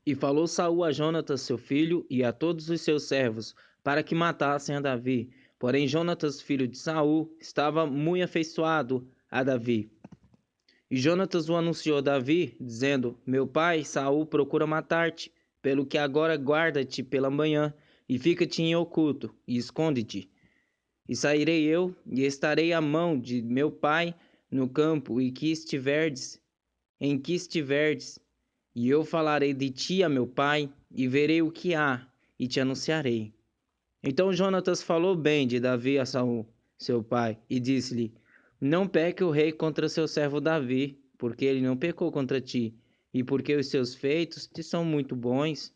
E falou Saul a Jonatas seu filho e a todos os seus servos, para que matassem a Davi. Porém Jonatas, filho de Saul, estava muito afeiçoado a Davi. E Jonatas o anunciou a Davi, dizendo: Meu pai Saul procura matar-te, pelo que agora guarda-te pela manhã, e fica-te em oculto, e esconde-te. E sairei eu, e estarei à mão de meu pai no campo, em que estiverdes, e eu falarei de ti a meu pai, e verei o que há, e te anunciarei. Então Jonatas falou bem de Davi a Saul, seu pai, e disse-lhe: Não peque o rei contra seu servo Davi, porque ele não pecou contra ti, e porque os seus feitos te são muito bons,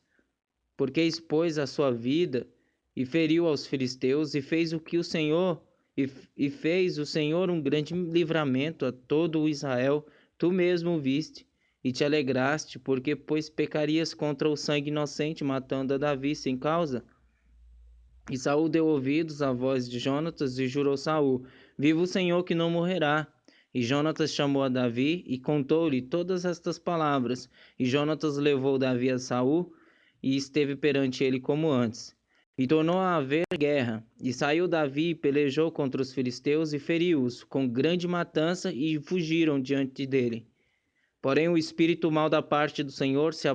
porque expôs a sua vida e feriu aos filisteus, e fez o que o Senhor, e fez o Senhor um grande livramento a todo o Israel, tu mesmo viste, e te alegraste, porque pois pecarias contra o sangue inocente, matando a Davi sem causa. E Saul deu ouvidos à voz de Jonatas e jurou Saul: Viva o Senhor que não morrerá. E Jonatas chamou a Davi e contou-lhe todas estas palavras. E Jonatas levou Davi a Saul e esteve perante ele como antes. E tornou a haver guerra. E saiu Davi e pelejou contra os filisteus e feriu-os com grande matança e fugiram diante dele. Porém o espírito mau da parte do Senhor se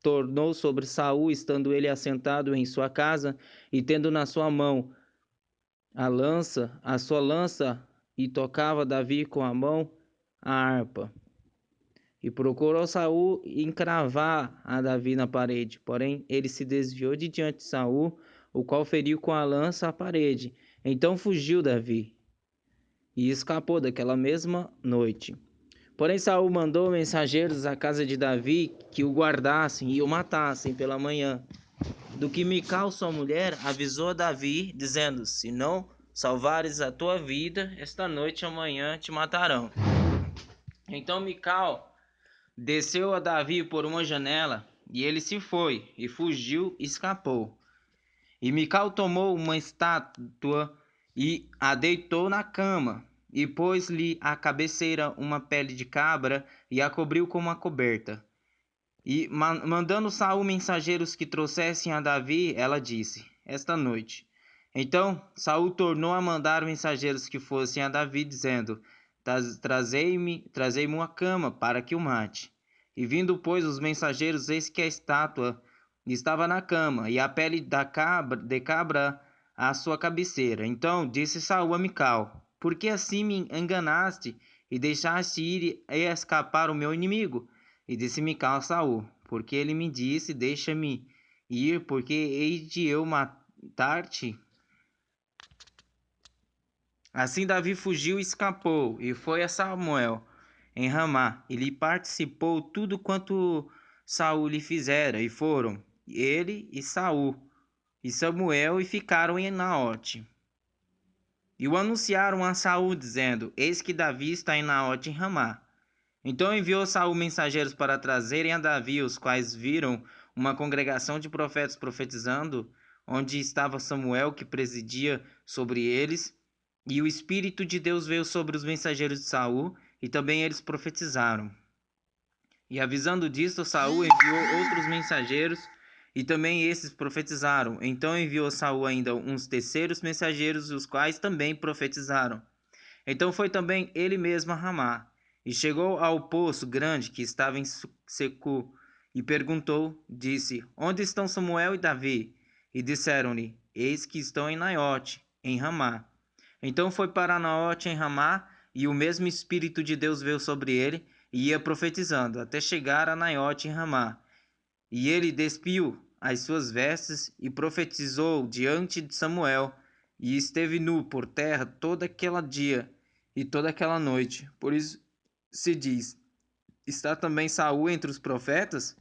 tornou sobre Saul, estando ele assentado em sua casa e tendo na sua mão a sua lança, e tocava Davi com a mão a harpa. E procurou Saul encravar a Davi na parede, porém ele se desviou de diante de Saul, o qual feriu com a lança a parede. Então fugiu Davi e escapou daquela mesma noite. Porém Saul mandou mensageiros à casa de Davi que o guardassem e o matassem pela manhã. Do que Mical, sua mulher, avisou a Davi, dizendo: Se não salvares a tua vida, esta noite e amanhã te matarão. Então Mical desceu a Davi por uma janela, e ele se foi, e fugiu e escapou. E Mical tomou uma estátua e a deitou na cama, e pôs-lhe à cabeceira uma pele de cabra, e a cobriu com uma coberta. E mandando Saul mensageiros que trouxessem a Davi, ela disse: Esta noite. Então Saul tornou a mandar mensageiros que fossem a Davi, dizendo: Trazei-me uma cama para que o mate. E vindo, pois, os mensageiros, eis que a estátua estava na cama, e a pele de cabra à sua cabeceira. Então disse Saul a Mical: Por que assim me enganaste e deixaste ir e escapar o meu inimigo? E disse Mical a Saul: Porque ele me disse: Deixa-me ir, porque hei de eu matar-te. Assim Davi fugiu e escapou, e foi a Samuel em Ramá, e lhe participou tudo quanto Saul lhe fizera, e foram ele e Saul e Samuel, e ficaram em Naote. E o anunciaram a Saul, dizendo: Eis que Davi está em Naote em Ramá. Então enviou Saul mensageiros para trazerem a Davi, os quais viram uma congregação de profetas profetizando, onde estava Samuel, que presidia sobre eles, e o Espírito de Deus veio sobre os mensageiros de Saul, e também eles profetizaram. E avisando disto, Saul enviou outros mensageiros, e também esses profetizaram. Então enviou Saul ainda uns terceiros mensageiros, os quais também profetizaram. Então foi também ele mesmo a Ramá, e chegou ao poço grande que estava em seco, e perguntou, disse: Onde estão Samuel e Davi? E disseram-lhe: Eis que estão em Naiote, em Ramá. Então foi para Naiote, em Ramá, e o mesmo Espírito de Deus veio sobre ele, e ia profetizando, até chegar a Naiote, em Ramá. E ele despiu as suas vestes e profetizou diante de Samuel, e esteve nu por terra todo aquele dia e toda aquela noite. Por isso se diz: Está também Saul entre os profetas?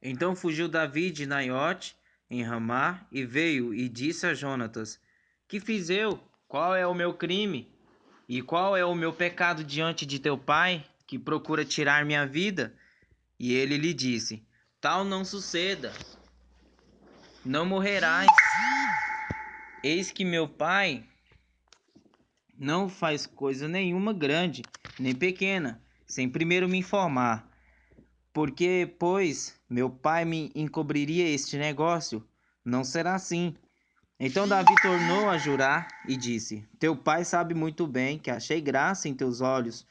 Então fugiu Davi de Naiote em Ramá e veio e disse a Jonatas: Que fiz eu? Qual é o meu crime? E qual é o meu pecado diante de teu pai, que procura tirar minha vida? E ele lhe disse: Tal não suceda, não morrerás. Eis que meu pai não faz coisa nenhuma grande, nem pequena, sem primeiro me informar. Porque, pois, meu pai me encobriria este negócio? Não será assim. Então Davi tornou a jurar e disse: Teu pai sabe muito bem que achei graça em teus olhos.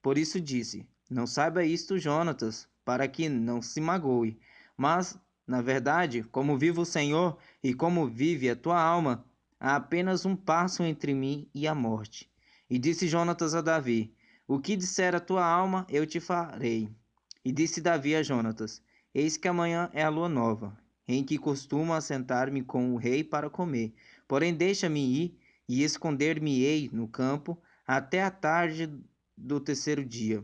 Por isso disse: Não saiba isto, Jonatas, para que não se magoe. Mas, na verdade, como vive o Senhor e como vive a tua alma, há apenas um passo entre mim e a morte. E disse Jonatas a Davi: O que disser a tua alma, eu te farei. E disse Davi a Jonatas: Eis que amanhã é a lua nova, em que costumo assentar-me com o rei para comer. Porém, deixa-me ir e esconder-me-ei no campo até a tarde do terceiro dia.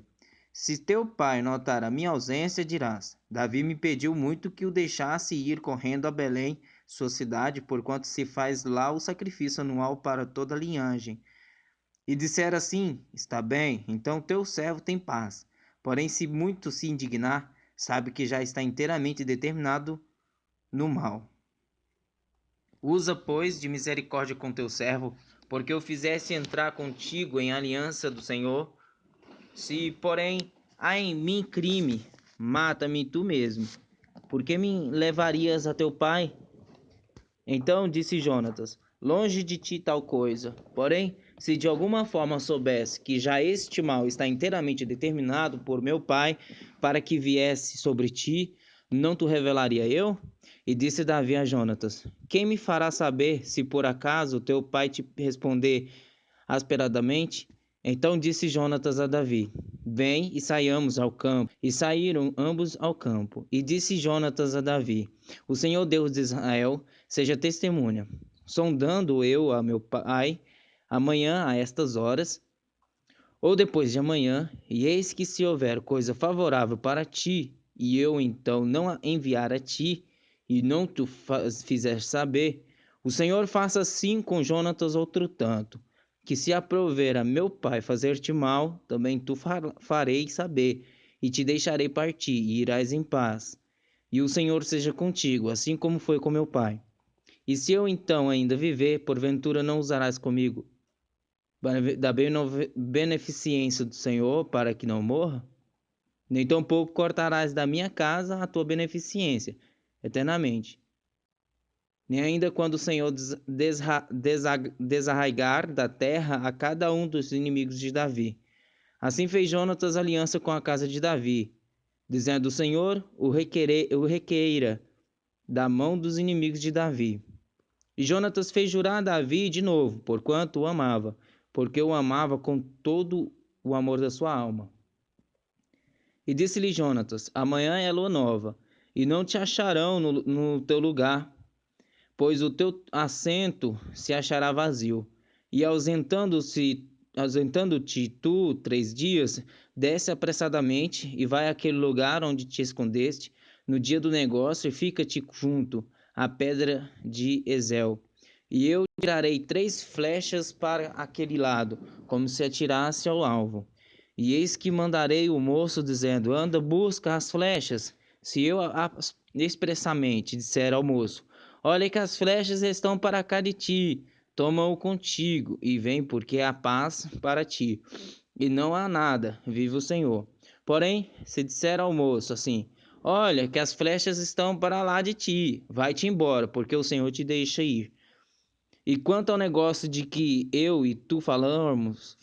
Se teu pai notar a minha ausência, dirás: Davi me pediu muito que o deixasse ir correndo a Belém, sua cidade, porquanto se faz lá o sacrifício anual para toda a linhagem. E disser assim: Está bem, então teu servo tem paz. Porém, se muito se indignar, sabe que já está inteiramente determinado no mal. Usa, pois, de misericórdia com teu servo, porque eu fizesse entrar contigo em aliança do Senhor. Se, porém, há em mim crime, mata-me tu mesmo. Por que me levarias a teu pai? Então disse Jonatas: Longe de ti tal coisa. Porém, se de alguma forma soubesse que já este mal está inteiramente determinado por meu pai para que viesse sobre ti, não te revelaria eu? E disse Davi a Jonatas: Quem me fará saber se por acaso teu pai te responder asperadamente? Então disse Jonatas a Davi: Vem e saiamos ao campo. E saíram ambos ao campo. E disse Jonatas a Davi: O Senhor Deus de Israel seja testemunha. Sondando eu a meu pai amanhã a estas horas, ou depois de amanhã, e eis que se houver coisa favorável para ti, e eu então não a enviar a ti, e não tu fizer saber, o Senhor faça assim com Jonatas outro tanto, que se aprover a meu pai fazer-te mal, também tu farei saber, e te deixarei partir, e irás em paz. E o Senhor seja contigo, assim como foi com meu pai. E se eu então ainda viver, porventura não usarás comigo da beneficência do Senhor para que não morra? Nem tampouco cortarás da minha casa a tua beneficência eternamente. Nem ainda quando o Senhor desarraigar da terra a cada um dos inimigos de Davi. Assim fez Jonatas aliança com a casa de Davi, dizendo: O Senhor o requeira da mão dos inimigos de Davi. E Jonatas fez jurar a Davi de novo, porquanto o amava, porque o amava com todo o amor da sua alma. E disse-lhe Jonatas: Amanhã é lua nova, e não te acharão no teu lugar, pois o teu assento se achará vazio. E ausentando-te tu 3 dias, desce apressadamente e vai àquele lugar onde te escondeste no dia do negócio e fica-te junto à pedra de Ezel. E eu tirarei 3 flechas para aquele lado, como se atirasse ao alvo. E eis que mandarei o moço, dizendo: Anda, busca as flechas. Se eu expressamente disser ao moço: Olha que as flechas estão para cá de ti, toma-o contigo, e vem, porque há paz para ti, e não há nada, vive o Senhor. Porém, se disser ao moço assim: Olha que as flechas estão para lá de ti, vai-te embora, porque o Senhor te deixa ir. E quanto ao negócio de que eu e tu falamos,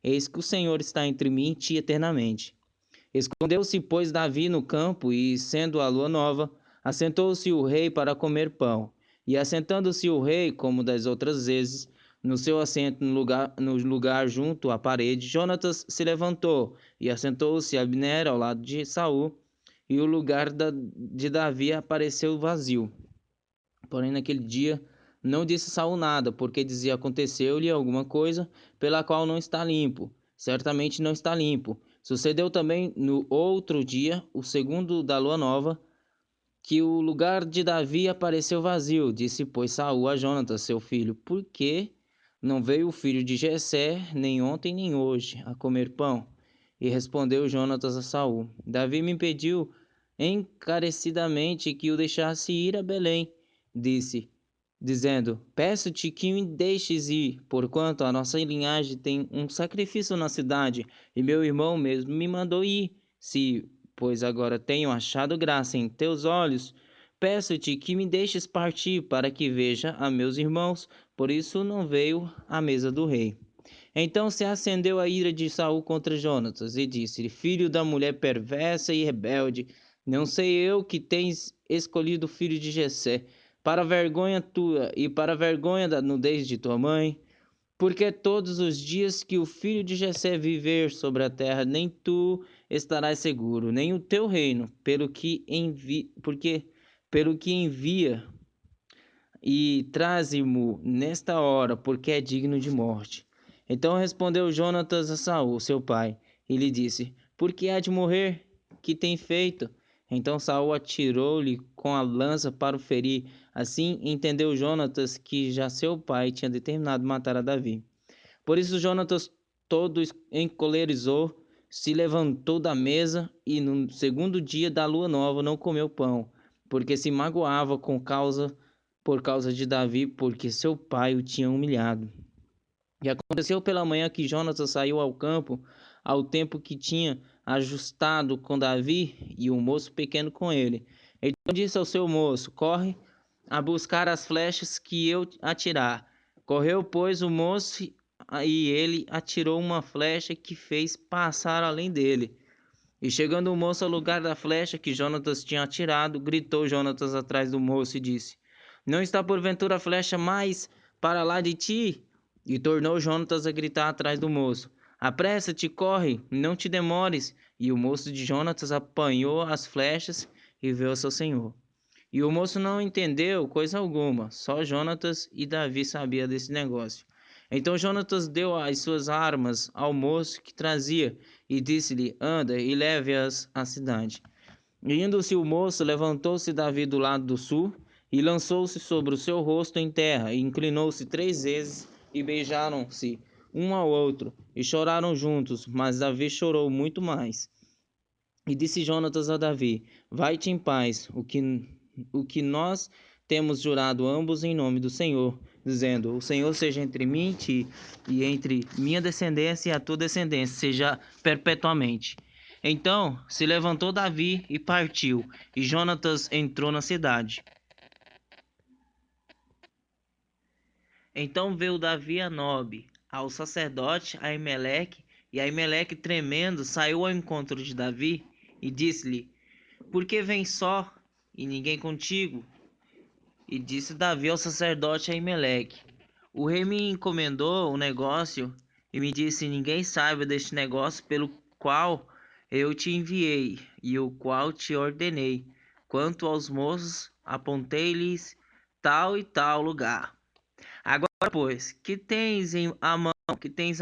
eis que o Senhor está entre mim e ti eternamente. Escondeu-se, pois, Davi no campo, e, sendo a lua nova, assentou-se o rei para comer pão. E assentando-se o rei, como das outras vezes, no seu assento no lugar junto à parede, Jonatas se levantou, e assentou-se Abner ao lado de Saul, e o lugar de Davi apareceu vazio. Porém, naquele dia não disse Saul nada, porque dizia: Aconteceu-lhe alguma coisa pela qual não está limpo. Certamente não está limpo. Sucedeu também no outro dia, o segundo da lua nova, que o lugar de Davi apareceu vazio. Disse, pois, Saul a Jonatas, seu filho: Por que não veio o filho de Jessé, nem ontem nem hoje, a comer pão? E respondeu Jonatas a Saul: Davi me pediu encarecidamente que o deixasse ir a Belém. Dizendo: Peço-te que me deixes ir, porquanto a nossa linhagem tem um sacrifício na cidade, e meu irmão mesmo me mandou ir. Se pois agora tenho achado graça em teus olhos, peço-te que me deixes partir para que veja a meus irmãos, por isso não veio à mesa do rei. Então se acendeu a ira de Saul contra Jonatas e disse-lhe: Filho da mulher perversa e rebelde, não sei eu que tens escolhido o filho de Jessé, para a vergonha tua e para a vergonha da nudez de tua mãe? Porque todos os dias que o filho de Jessé viver sobre a terra, nem tu estarás seguro, nem o teu reino, pelo que envia e traze-mo nesta hora, porque é digno de morte. Então respondeu Jonatas a Saul, seu pai, e lhe disse: Por que há de morrer? Que tem feito? Então Saul atirou-lhe com a lança para o ferir. Assim entendeu Jonatas que já seu pai tinha determinado matar a Davi. Por isso Jonatas todo encolerizou, se levantou da mesa e no segundo dia da lua nova não comeu pão, porque se magoava por causa de Davi, porque seu pai o tinha humilhado. E aconteceu pela manhã que Jonatas saiu ao campo ao tempo que tinha ajustado com Davi e um moço pequeno com ele. Então disse ao seu moço: Corre a buscar as flechas que eu atirar. Correu, pois, o moço e ele atirou uma flecha que fez passar além dele. E chegando o moço ao lugar da flecha que Jonatas tinha atirado, gritou Jonatas atrás do moço e disse: Não está porventura a flecha mais para lá de ti? E tornou Jonatas a gritar atrás do moço: Apressa-te, corre, não te demores. E o moço de Jonatas apanhou as flechas e veio ao seu senhor. E o moço não entendeu coisa alguma, só Jonatas e Davi sabiam desse negócio. Então Jonatas deu as suas armas ao moço que trazia e disse-lhe: Anda e leve-as à cidade. E indo-se o moço, levantou-se Davi do lado do sul e lançou-se sobre o seu rosto em terra e inclinou-se 3 vezes e beijaram-se um ao outro e choraram juntos, mas Davi chorou muito mais. E disse Jonatas a Davi: Vai-te em paz, o que nós temos jurado ambos em nome do Senhor, dizendo: O Senhor seja entre mim e ti, e entre minha descendência e a tua descendência, seja perpetuamente. Então se levantou Davi e partiu, e Jonatas entrou na cidade. Então veio Davi a Nobe, ao sacerdote Aimeleque, e Aimeleque, tremendo, saiu ao encontro de Davi e disse-lhe: Por que vens só e ninguém contigo? E disse Davi ao sacerdote Aimeleque: O rei me encomendou um negócio e me disse: Ninguém saiba deste negócio pelo qual eu te enviei e o qual te ordenei. Quanto aos moços, apontei-lhes tal e tal lugar. Agora, pois, que tens à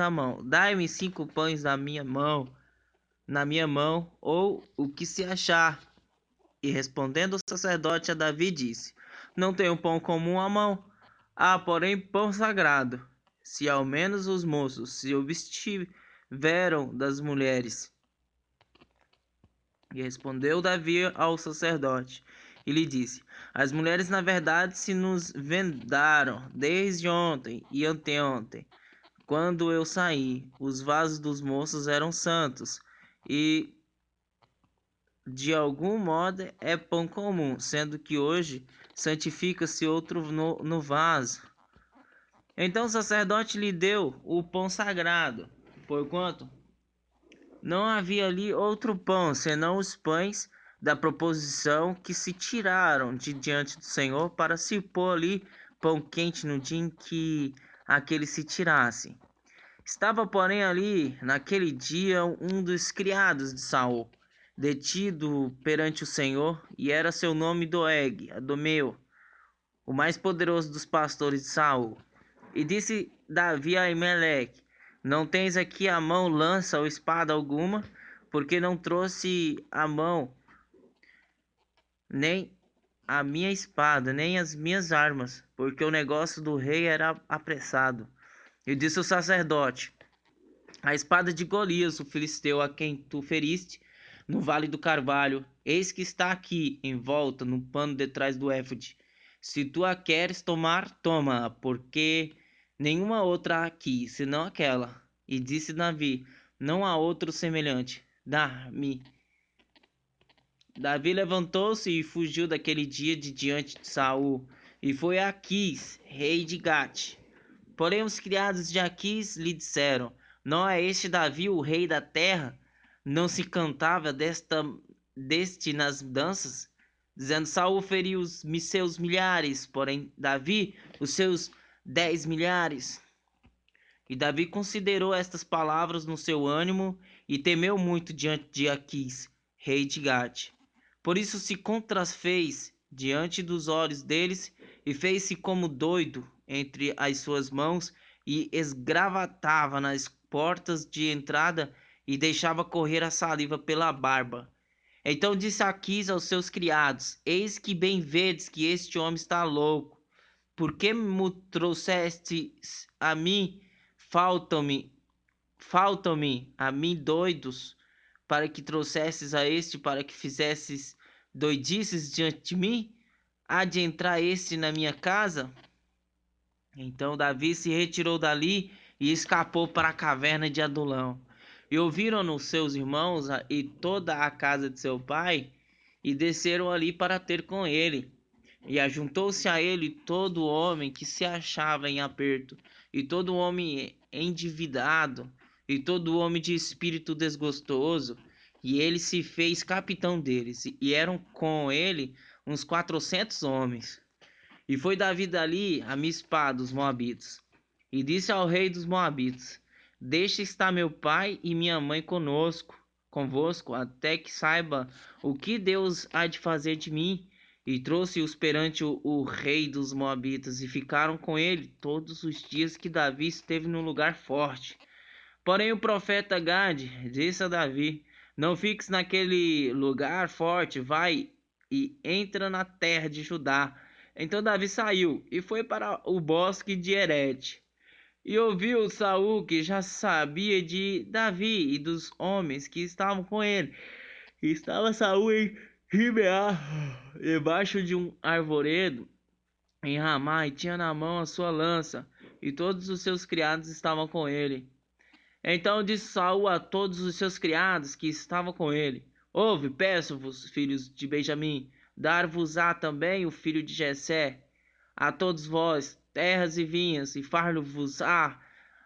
mão? Dai-me 5 pães na minha mão, ou o que se achar. E respondendo o sacerdote a Davi disse: Não tenho pão comum à mão, há porém pão sagrado. Se ao menos os moços se obstiveram das mulheres. E respondeu Davi ao sacerdote e lhe disse: As mulheres na verdade se nos vendaram desde ontem e anteontem, quando eu saí. Os vasos dos moços eram santos e de algum modo é pão comum, sendo que hoje santifica-se outro no vaso. Então o sacerdote lhe deu o pão sagrado, porquanto não havia ali outro pão, senão os pães da proposição que se tiraram de diante do Senhor para se pôr ali pão quente no dia em que aquele se tirasse. Estava, porém, ali naquele dia um dos criados de Saul, detido perante o Senhor, e era seu nome Doeg, Adomeu, o mais poderoso dos pastores de Saul. E disse Davi a Aimeleque: Não tens aqui à mão lança ou espada alguma, porque não trouxe à mão nem a minha espada, nem as minhas armas, porque o negócio do rei era apressado. E disse o sacerdote: A espada de Golias, o filisteu, a quem tu feriste no vale do carvalho, eis que está aqui, envolta no pano detrás do éfode. Se tu a queres tomar, toma-a, porque nenhuma outra há aqui, senão aquela. E disse Davi: Não há outro semelhante. Dá-me Davi levantou-se e fugiu daquele dia de diante de Saul, e foi a Aquis, rei de Gate. Porém os criados de Aquis lhe disseram: Não é este Davi o rei da terra? Não se cantava deste nas danças? Dizendo: Saul feriu os seus milhares, porém Davi os seus 10 milhares. E Davi considerou estas palavras no seu ânimo e temeu muito diante de Aquis, rei de Gate. Por isso se contrafez diante dos olhos deles e fez-se como doido entre as suas mãos e esgravatava nas portas de entrada e deixava correr a saliva pela barba. Então disse Aquis aos seus criados: Eis que bem vedes que este homem está louco. Por que me trouxestes a mim? Faltam-me a mim doidos, para que trouxesses a este, para que fizesses doidices diante de mim? Há de entrar este na minha casa? Então Davi se retirou dali e escapou para a caverna de Adulão. E ouviram-no seus irmãos e toda a casa de seu pai, e desceram ali para ter com ele. E ajuntou-se a ele todo homem que se achava em aperto, e todo homem endividado, e todo homem de espírito desgostoso, e ele se fez capitão deles, e eram com ele uns 400 homens. E foi Davi dali a Mispá dos Moabitas, e disse ao rei dos Moabitas: Deixa estar meu pai e minha mãe convosco, até que saiba o que Deus há de fazer de mim. E trouxe-os perante o rei dos Moabitas, e ficaram com ele todos os dias que Davi esteve num lugar forte. Porém o profeta Gade disse a Davi: Não fiques naquele lugar forte, vai e entra na terra de Judá. Então Davi saiu e foi para o bosque de Herete. E ouviu Saul que já sabia de Davi e dos homens que estavam com ele. E estava Saul em Gibeá, debaixo de um arvoredo em Ramá, e tinha na mão a sua lança, e todos os seus criados estavam com ele. Então disse Saul a todos os seus criados que estavam com ele: Ouve, peço-vos, filhos de Benjamim, dar-vos-á também o filho de Jessé, a todos vós, terras e vinhas, e far-vos-á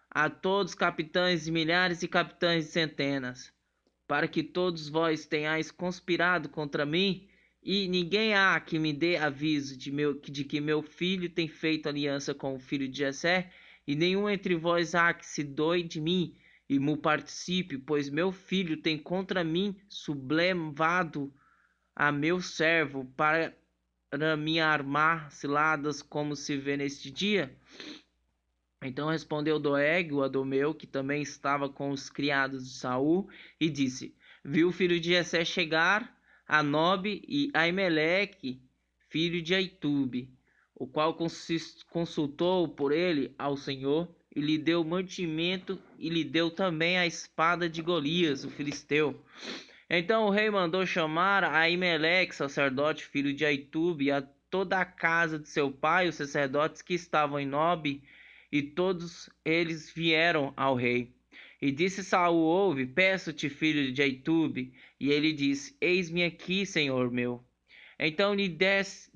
a todos capitães de milhares e capitães de centenas, para que todos vós tenhais conspirado contra mim, e ninguém há que me dê aviso de que meu filho tem feito aliança com o filho de Jessé, e nenhum entre vós há que se doe de mim e me participe, pois meu filho tem contra mim sublevado a meu servo para me armar ciladas, como se vê neste dia. Então respondeu Doeg, o Adomeu, que também estava com os criados de Saul, e disse: Viu o filho de Jessé chegar a Nobe e Aimeleque, filho de Aitube, o qual consultou por ele ao Senhor, e lhe deu mantimento, e lhe deu também a espada de Golias, o filisteu. Então o rei mandou chamar a Aimeleque, sacerdote, filho de Aitube, e a toda a casa de seu pai, os sacerdotes que estavam em Nobe, e todos eles vieram ao rei. E disse Saul: Ouve, peço-te, filho de Aitube. E ele disse: Eis-me aqui, senhor meu. Então lhe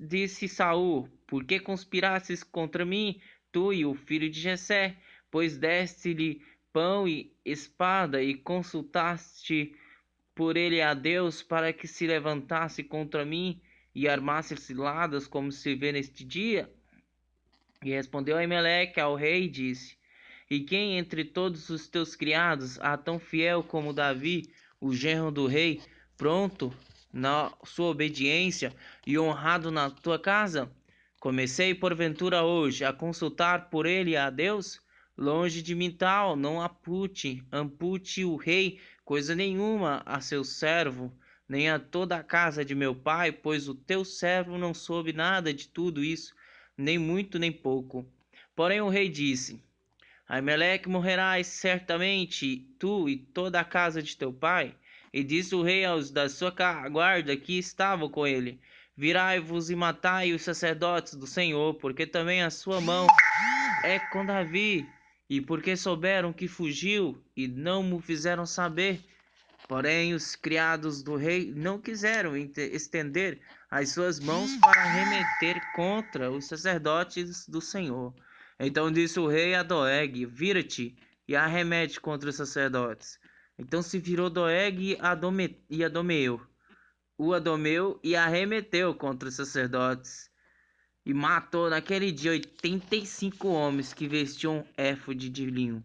disse Saul: Por que conspirastes contra mim, tu e o filho de Jessé? Pois deste-lhe pão e espada, e consultaste por ele a Deus, para que se levantasse contra mim e armasse ciladas, como se vê neste dia? E respondeu Aimeleque ao rei e disse: E quem entre todos os teus criados há tão fiel como Davi, o genro do rei, pronto na sua obediência e honrado na tua casa? Comecei porventura hoje a consultar por ele a Deus? Longe de mim tal, não ampute o rei coisa nenhuma a seu servo, nem a toda a casa de meu pai, pois o teu servo não soube nada de tudo isso, nem muito nem pouco. Porém o rei disse: Aimeleque morrerás certamente, tu e toda a casa de teu pai. E disse o rei aos da sua guarda que estavam com ele: Virai-vos e matai os sacerdotes do Senhor, porque também a sua mão é com Davi, e porque souberam que fugiu e não me fizeram saber. Porém, os criados do rei não quiseram estender as suas mãos para remeter contra os sacerdotes do Senhor. Então disse o rei a Doeg: Vira-te e arremete contra os sacerdotes. Então se virou Doeg e Adomeu e arremeteu contra os sacerdotes e matou naquele dia 85 homens que vestiam éfode de linho.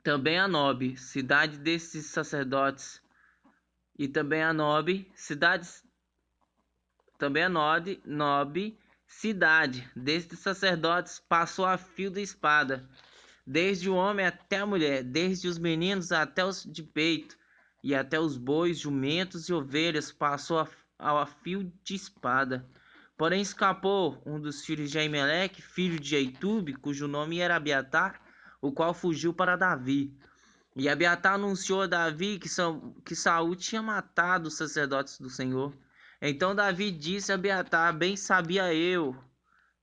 Também a Nob, cidade desses sacerdotes, e também a Nob, cidade destes sacerdotes, passou a fio da espada, desde o homem até a mulher, desde os meninos até os de peito, e até os bois, jumentos e ovelhas passou a fio de espada. Porém escapou um dos filhos de Aimeleque, filho de Aitube, cujo nome era Abiatar, o qual fugiu para Davi. E Abiatar anunciou a Davi que Saul tinha matado os sacerdotes do Senhor. Então Davi disse a Abiatar: Bem sabia eu,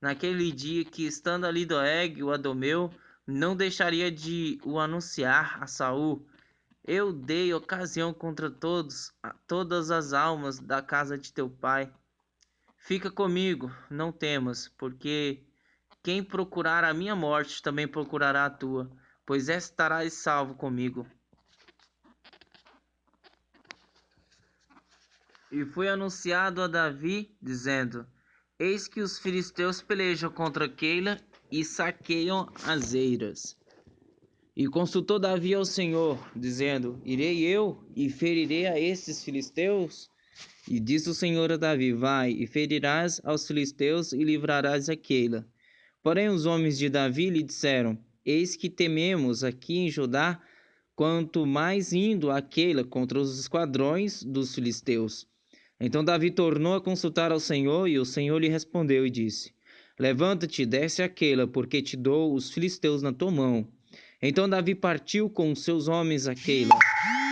naquele dia, que estando ali Doeg, o Adomeu, não deixaria de o anunciar a Saul. Eu dei ocasião contra todas as almas da casa de teu pai. Fica comigo, não temas, porque quem procurar a minha morte também procurará a tua, pois estarás salvo comigo. E foi anunciado a Davi, dizendo: Eis que os filisteus pelejam contra Keila e saqueiam as eiras. E consultou Davi ao Senhor, dizendo: Irei eu e ferirei a estes filisteus? E disse o Senhor a Davi: Vai e ferirás aos filisteus e livrarás a Keila. Porém os homens de Davi lhe disseram: Eis que tememos aqui em Judá, quanto mais indo a Keila contra os esquadrões dos filisteus. Então Davi tornou a consultar ao Senhor, e o Senhor lhe respondeu e disse: Levanta-te, desce a Keila, porque te dou os filisteus na tua mão. Então Davi partiu com os seus homens a Keila,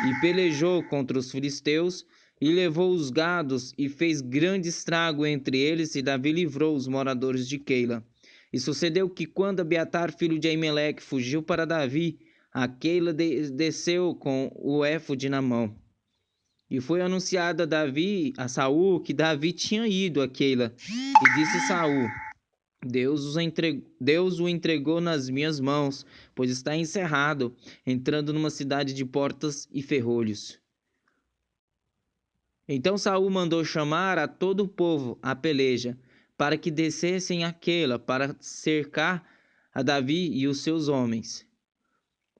e pelejou contra os filisteus, e levou os gados, e fez grande estrago entre eles, e Davi livrou os moradores de Keila. E sucedeu que, quando Abiatar, filho de Aimeleque, fugiu para Davi, a Keila desceu com o éfode na mão. E foi anunciado a Saul, que Davi tinha ido a Keila. E disse Saul: Deus o entregou nas minhas mãos, pois está encerrado, entrando numa cidade de portas e ferrolhos. Então Saul mandou chamar a todo o povo à peleja, para que descessem a Keila, para cercar a Davi e os seus homens.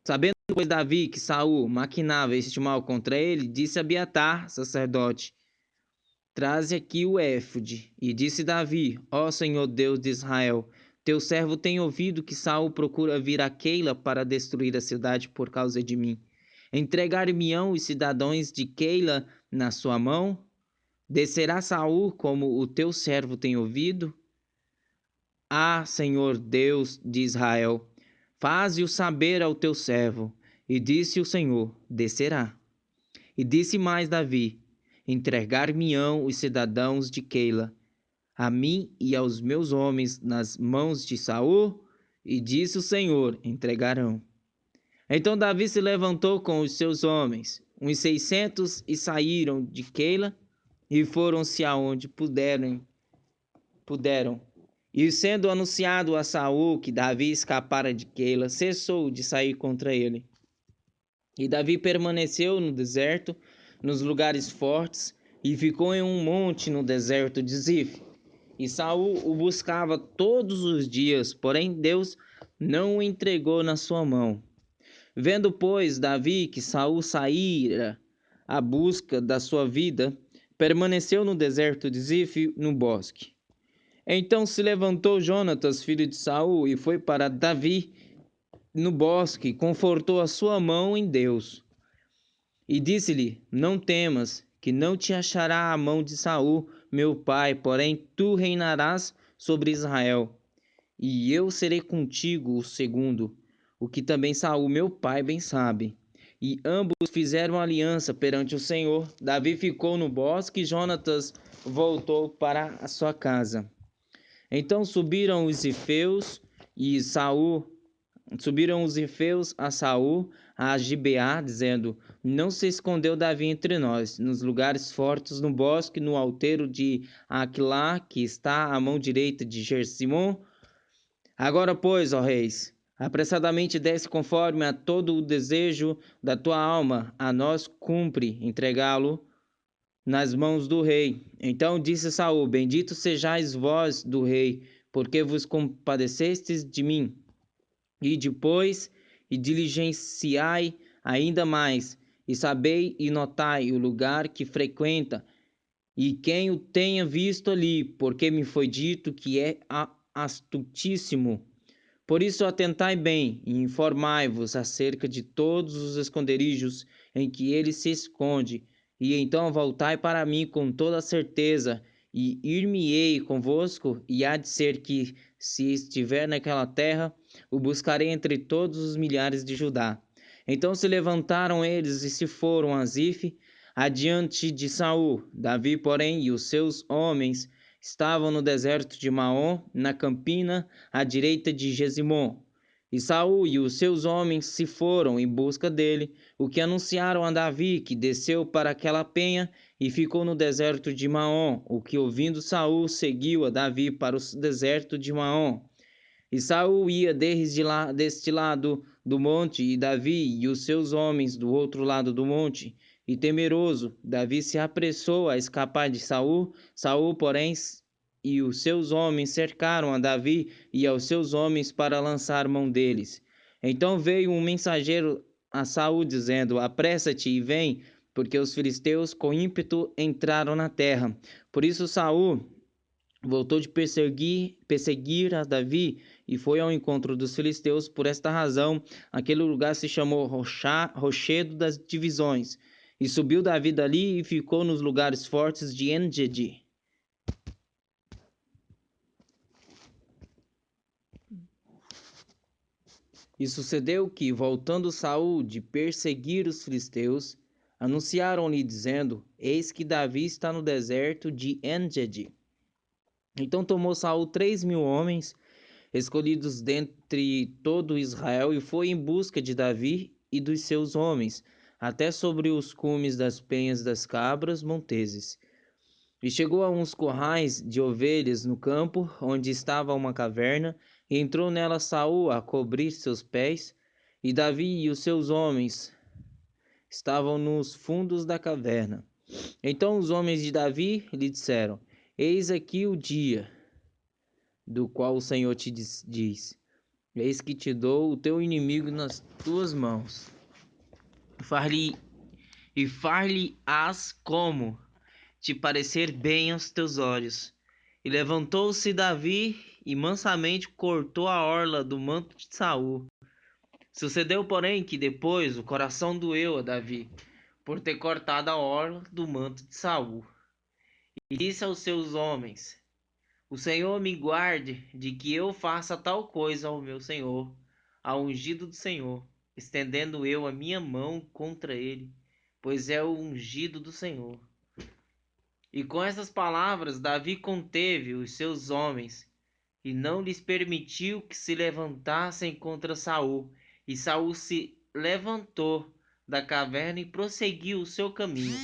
Sabendo, pois, Davi que Saul maquinava este mal contra ele, disse a Abiatar, sacerdote: Traze aqui o éfode. E disse Davi: Ó Senhor Deus de Israel, teu servo tem ouvido que Saul procura vir a Keila para destruir a cidade por causa de mim. Entregar-me-ão os cidadãos de Keila na sua mão? Descerá Saul como o teu servo tem ouvido? Ah, Senhor Deus de Israel, faze-o saber ao teu servo. E disse o Senhor: Descerá. E disse mais Davi: Entregar-me-ão os cidadãos de Keila, a mim e aos meus homens, nas mãos de Saul? E disse o Senhor: Entregarão. Então Davi se levantou com os seus homens, uns 600, e saíram de Keila, e foram-se aonde puderam. E sendo anunciado a Saul que Davi escapara de Keila, cessou de sair contra ele. E Davi permaneceu no deserto, nos lugares fortes, e ficou em um monte no deserto de Zif. E Saul o buscava todos os dias, porém Deus não o entregou na sua mão. Vendo, pois, Davi que Saul saíra à busca da sua vida, permaneceu no deserto de Zif, no bosque. Então se levantou Jonatas, filho de Saul, e foi para Davi no bosque, confortou a sua mão em Deus. E disse-lhe: Não temas, que não te achará a mão de Saul, meu pai, porém tu reinarás sobre Israel. E eu serei contigo o segundo, o que também Saul, meu pai, bem sabe. E ambos fizeram aliança perante o Senhor. Davi ficou no bosque e Jonatas voltou para a sua casa. Então subiram os zifeus e Saul Subiram os efeus a Saul, a Gibeá, dizendo: Não se escondeu Davi entre nós, nos lugares fortes, no bosque, no outeiro de Aquilá, que está à mão direita de Jersimon. Agora, pois, ó reis, apressadamente desce conforme a todo o desejo da tua alma, a nós cumpre entregá-lo nas mãos do rei. Então disse Saul: Bendito sejais vós do rei, porque vos compadecestes de mim. E depois, e diligenciai ainda mais, e sabei e notai o lugar que frequenta, e quem o tenha visto ali, porque me foi dito que é astutíssimo. Por isso atentai bem e informai-vos acerca de todos os esconderijos em que ele se esconde, e então voltai para mim com toda a certeza, e ir-me-ei convosco, e há de ser que, se estiver naquela terra, o buscarei entre todos os milhares de Judá. Então se levantaram eles e se foram a Zif, adiante de Saul. Davi, porém, e os seus homens estavam no deserto de Maom, na campina à direita de Gesimon. E Saul e os seus homens se foram em busca dele, o que anunciaram a Davi, que desceu para aquela penha e ficou no deserto de Maom, o que ouvindo Saul seguiu a Davi para o deserto de Maom. E Saul ia deste lado do monte, e Davi e os seus homens do outro lado do monte. E temeroso, Davi se apressou a escapar de Saul. Saul, porém, e os seus homens cercaram a Davi e aos seus homens para lançar mão deles. Então veio um mensageiro a Saul dizendo: Apressa-te e vem, porque os filisteus com ímpeto entraram na terra. Por isso Saul voltou de perseguir a Davi e foi ao encontro dos filisteus. Por esta razão, aquele lugar se chamou Rochedo das Divisões. E subiu Davi dali e ficou nos lugares fortes de En-Gedi. E sucedeu que, voltando Saul de perseguir os filisteus, anunciaram-lhe dizendo: Eis que Davi está no deserto de En-Gedi. Então tomou Saul 3.000 homens, escolhidos dentre todo Israel, e foi em busca de Davi e dos seus homens, até sobre os cumes das penhas das cabras monteses. E chegou a uns currais de ovelhas no campo, onde estava uma caverna, e entrou nela Saul a cobrir seus pés, e Davi e os seus homens estavam nos fundos da caverna. Então os homens de Davi lhe disseram: Eis aqui o dia do qual o Senhor te diz: Eis que te dou o teu inimigo nas tuas mãos. Far-lhe-ás como te parecer bem aos teus olhos. E levantou-se Davi e mansamente cortou a orla do manto de Saul. Sucedeu, porém, que depois o coração doeu a Davi, por ter cortado a orla do manto de Saul. E disse aos seus homens: O Senhor me guarde de que eu faça tal coisa ao meu senhor, ao ungido do Senhor, estendendo eu a minha mão contra ele, pois é o ungido do Senhor. E com essas palavras Davi conteve os seus homens, e não lhes permitiu que se levantassem contra Saul. E Saul se levantou da caverna e prosseguiu o seu caminho.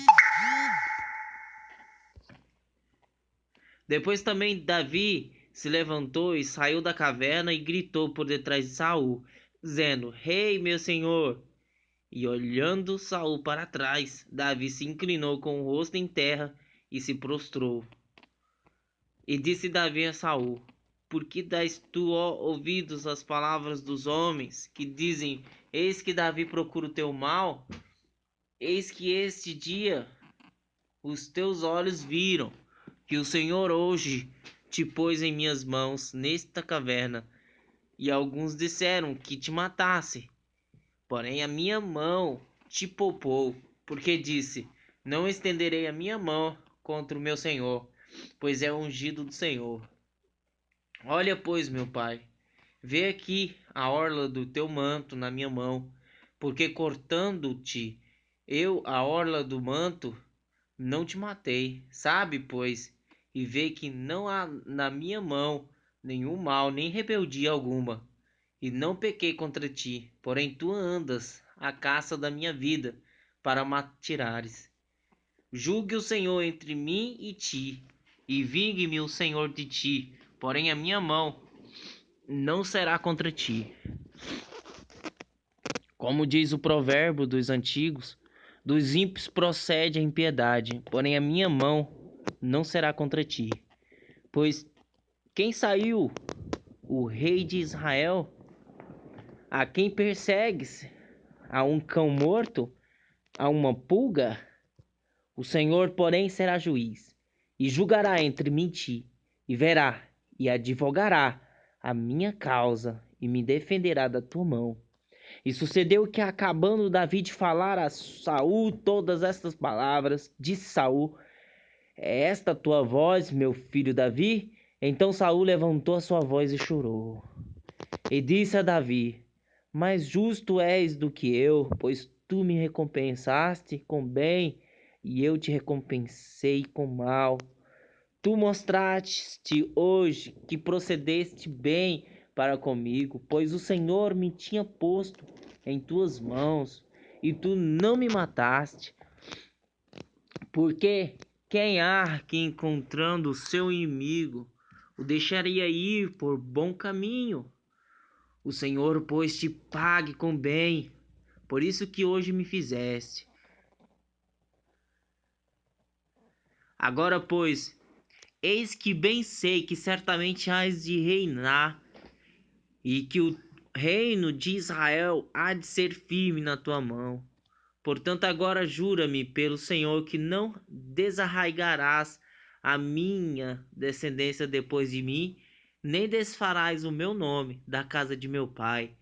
Depois também Davi se levantou e saiu da caverna e gritou por detrás de Saul, dizendo: Rei, meu senhor! E olhando Saul para trás, Davi se inclinou com o rosto em terra e se prostrou. E disse Davi a Saul: Por que dás tu, ó, ouvidos às palavras dos homens, que dizem: Eis que Davi procura o teu mal? Eis que este dia os teus olhos viram que o Senhor hoje te pôs em minhas mãos nesta caverna. E alguns disseram que te matasse, porém a minha mão te poupou, porque disse: Não estenderei a minha mão contra o meu senhor, pois é ungido do Senhor. Olha, pois, meu pai, vê aqui a orla do teu manto na minha mão, porque cortando-te eu a orla do manto, não te matei. Sabe, pois, e vê que não há na minha mão nenhum mal, nem rebeldia alguma. e não pequei contra ti. Porém tu andas à caça da minha vida, para me tirares. Julgue o Senhor entre mim e ti, e vingue-me o Senhor de ti. Porém a minha mão não será contra ti. Como diz o provérbio dos antigos, dos ímpios procede a impiedade, porém a minha mão não será contra ti. Pois quem saiu? O rei de Israel? A quem persegues? A um cão morto? A uma pulga? O Senhor, porém, será juiz, e julgará entre mim e ti, e verá, e advogará a minha causa, e me defenderá da tua mão. E sucedeu que, acabando Davi de falar a Saul todas estas palavras, disse Saul: é esta a tua voz, meu filho Davi? Então Saul levantou a sua voz e chorou. E disse a Davi: mais justo és do que eu, pois tu me recompensaste com bem, e eu te recompensei com mal. Tu mostraste hoje que procedeste bem para comigo, pois o Senhor me tinha posto em tuas mãos, e tu não me mataste. Porque quem há que, encontrando o seu inimigo, o deixaria ir por bom caminho? O Senhor, pois, te pague com bem, por isso que hoje me fizeste. Agora, pois, eis que bem sei que certamente hás de reinar, e que o reino de Israel há de ser firme na tua mão. Portanto, agora jura-me pelo Senhor que não desarraigarás a minha descendência depois de mim, nem desfarás o meu nome da casa de meu pai.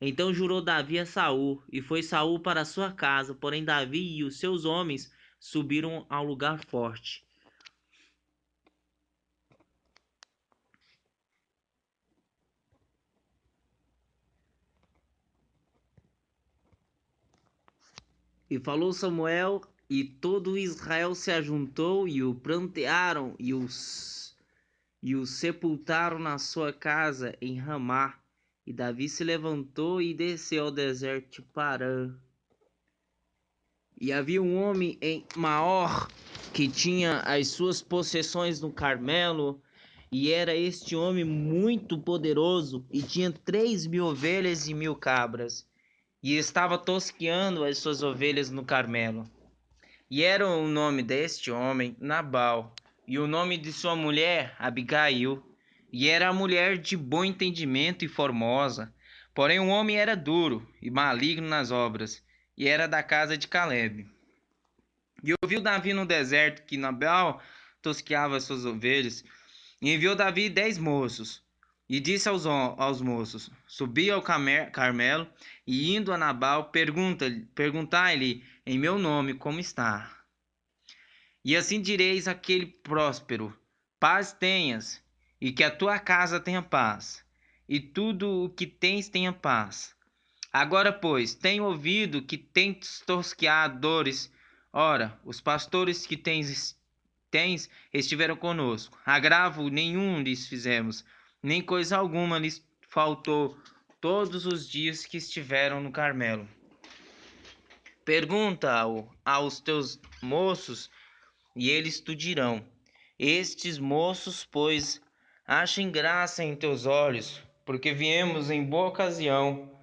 Então jurou Davi a Saul, e foi Saul para sua casa, porém Davi e os seus homens subiram ao lugar forte. E falou Samuel, e todo Israel se ajuntou, e o prantearam, e o sepultaram na sua casa em Ramá. E Davi se levantou e desceu ao deserto de Parã. E havia um homem em Maor que tinha as suas possessões no Carmelo, e era este homem muito poderoso, e tinha 3.000 ovelhas e 1.000 cabras, e estava tosqueando as suas ovelhas no Carmelo. E era o nome deste homem Nabal, e o nome de sua mulher Abigail, e era a mulher de bom entendimento e formosa. Porém o homem era duro e maligno nas obras, e era da casa de Calebe. E ouviu Davi no deserto que Nabal tosqueava as suas ovelhas, e enviou Davi 10 moços, e disse aos moços: subi ao Carmelo, e indo a Nabal, perguntai-lhe em meu nome como está. E assim direis àquele próspero: paz tenhas, e que a tua casa tenha paz, e tudo o que tens tenha paz. Agora, pois, tenho ouvido que tens tosqueadores. Ora, os pastores que tens estiveram conosco. Agravo nenhum lhes fizemos, nem coisa alguma lhes faltou todos os dias que estiveram no Carmelo. Pergunta aos teus moços, e eles te dirão: estes moços, pois, achem graça em teus olhos, porque viemos em boa ocasião.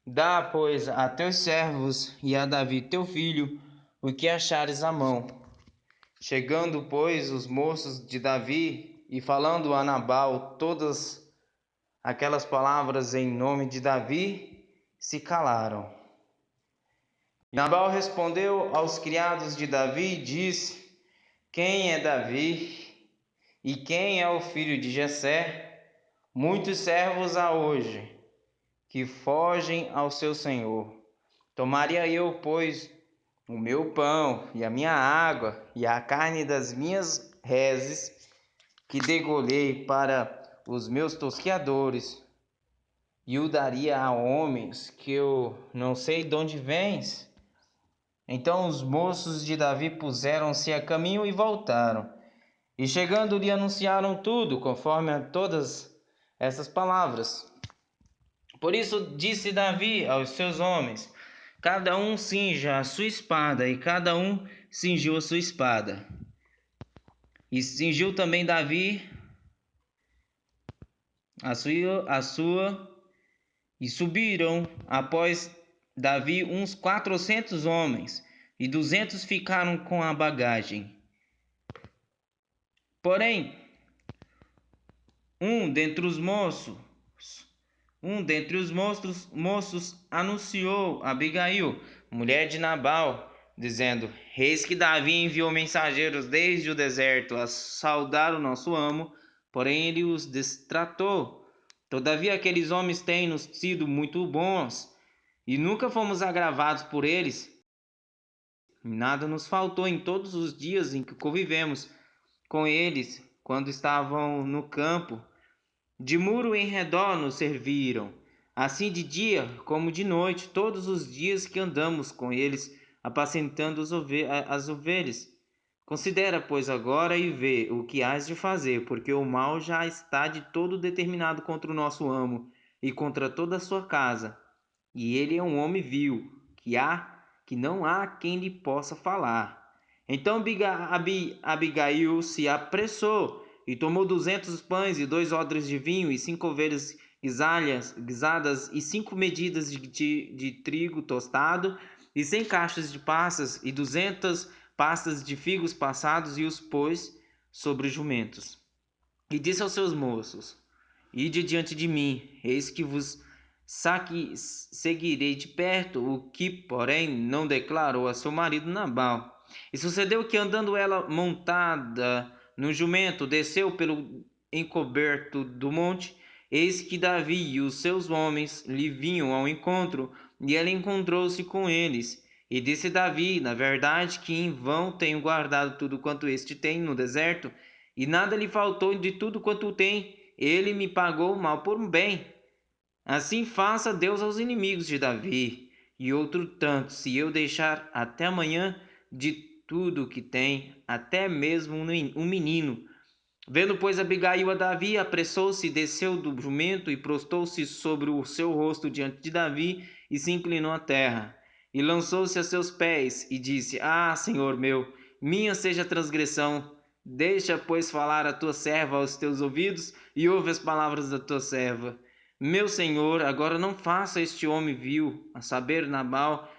Dá, pois, a teus servos e a Davi teu filho o que achares à mão. Chegando, pois, os moços de Davi e falando a Nabal todas aquelas palavras em nome de Davi, se calaram. E Nabal respondeu aos criados de Davi e disse: quem é Davi e quem é o filho de Jessé? Muitos servos há hoje que fogem ao seu senhor. Tomaria eu, pois, o meu pão e a minha água e a carne das minhas reses que degolhei para os meus tosqueadores, e o daria a homens que eu não sei de onde vens? Então os moços de Davi puseram-se a caminho e voltaram, e chegando lhe anunciaram tudo, conforme a todas essas palavras. Por isso disse Davi aos seus homens: cada um cinja a sua espada, e cada um cingiu a sua espada. E cingiu também Davi a sua, e subiram após Davi uns 400 homens, e 200 ficaram com a bagagem. Porém, um dentre os moços anunciou a Abigail, mulher de Nabal, dizendo: eis que Davi enviou mensageiros desde o deserto a saudar o nosso amo, porém ele os destratou. Todavia aqueles homens têm-nos sido muito bons, e nunca fomos agravados por eles. Nada nos faltou em todos os dias em que convivemos com eles, quando estavam no campo. De muro em redor nos serviram, assim de dia como de noite, todos os dias que andamos com eles, apacentando as ovelhas. Considera, pois, agora e vê o que hás de fazer, porque o mal já está de todo determinado contra o nosso amo e contra toda a sua casa. E ele é um homem vil, que não há quem lhe possa falar. Então Abigail se apressou e tomou 200 pães e 2 odres de vinho e 5 ovelhas guisadas e 5 medidas de trigo tostado e 100 caixas de passas e 200 pastas de figos passados, e os pôs sobre os jumentos. E disse aos seus moços: ide diante de mim, eis que vos seguirei de perto, o que, porém, não declarou a seu marido Nabal. E sucedeu que, andando ela montada no jumento, desceu pelo encoberto do monte, eis que Davi e os seus homens lhe vinham ao encontro, e ela encontrou-se com eles. E disse Davi: na verdade que em vão tenho guardado tudo quanto este tem no deserto, e nada lhe faltou de tudo quanto tem. Ele me pagou mal por bem. Assim faça Deus aos inimigos de Davi, e outro tanto, se eu deixar até amanhã de tudo que tem, até mesmo um menino. Vendo, pois, Abigail a Davi, apressou-se, desceu do jumento e prostou-se sobre o seu rosto diante de Davi e se inclinou à terra. E lançou-se a seus pés e disse: ah, Senhor meu, minha seja a transgressão. Deixa, pois, falar a tua serva aos teus ouvidos e ouve as palavras da tua serva. Meu senhor, agora não faça este homem vil, a saber, Nabal,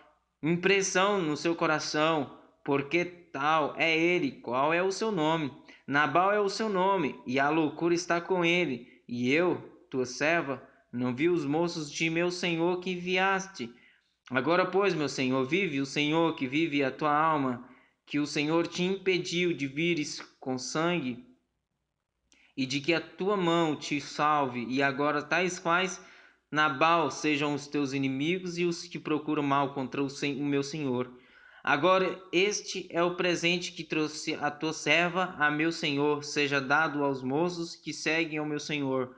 impressão no seu coração, porque tal é ele. Qual é o seu nome? Nabal é o seu nome, e a loucura está com ele. E eu, tua serva, não vi os moços de meu senhor que enviaste. Agora, pois, meu senhor, vive o Senhor, que vive a tua alma, que o Senhor te impediu de vires com sangue, e de que a tua mão te salve. E agora tais quais Nabal sejam os teus inimigos e os que procuram mal contra o meu senhor. Agora este é o presente que trouxe a tua serva a meu senhor, seja dado aos moços que seguem ao meu senhor.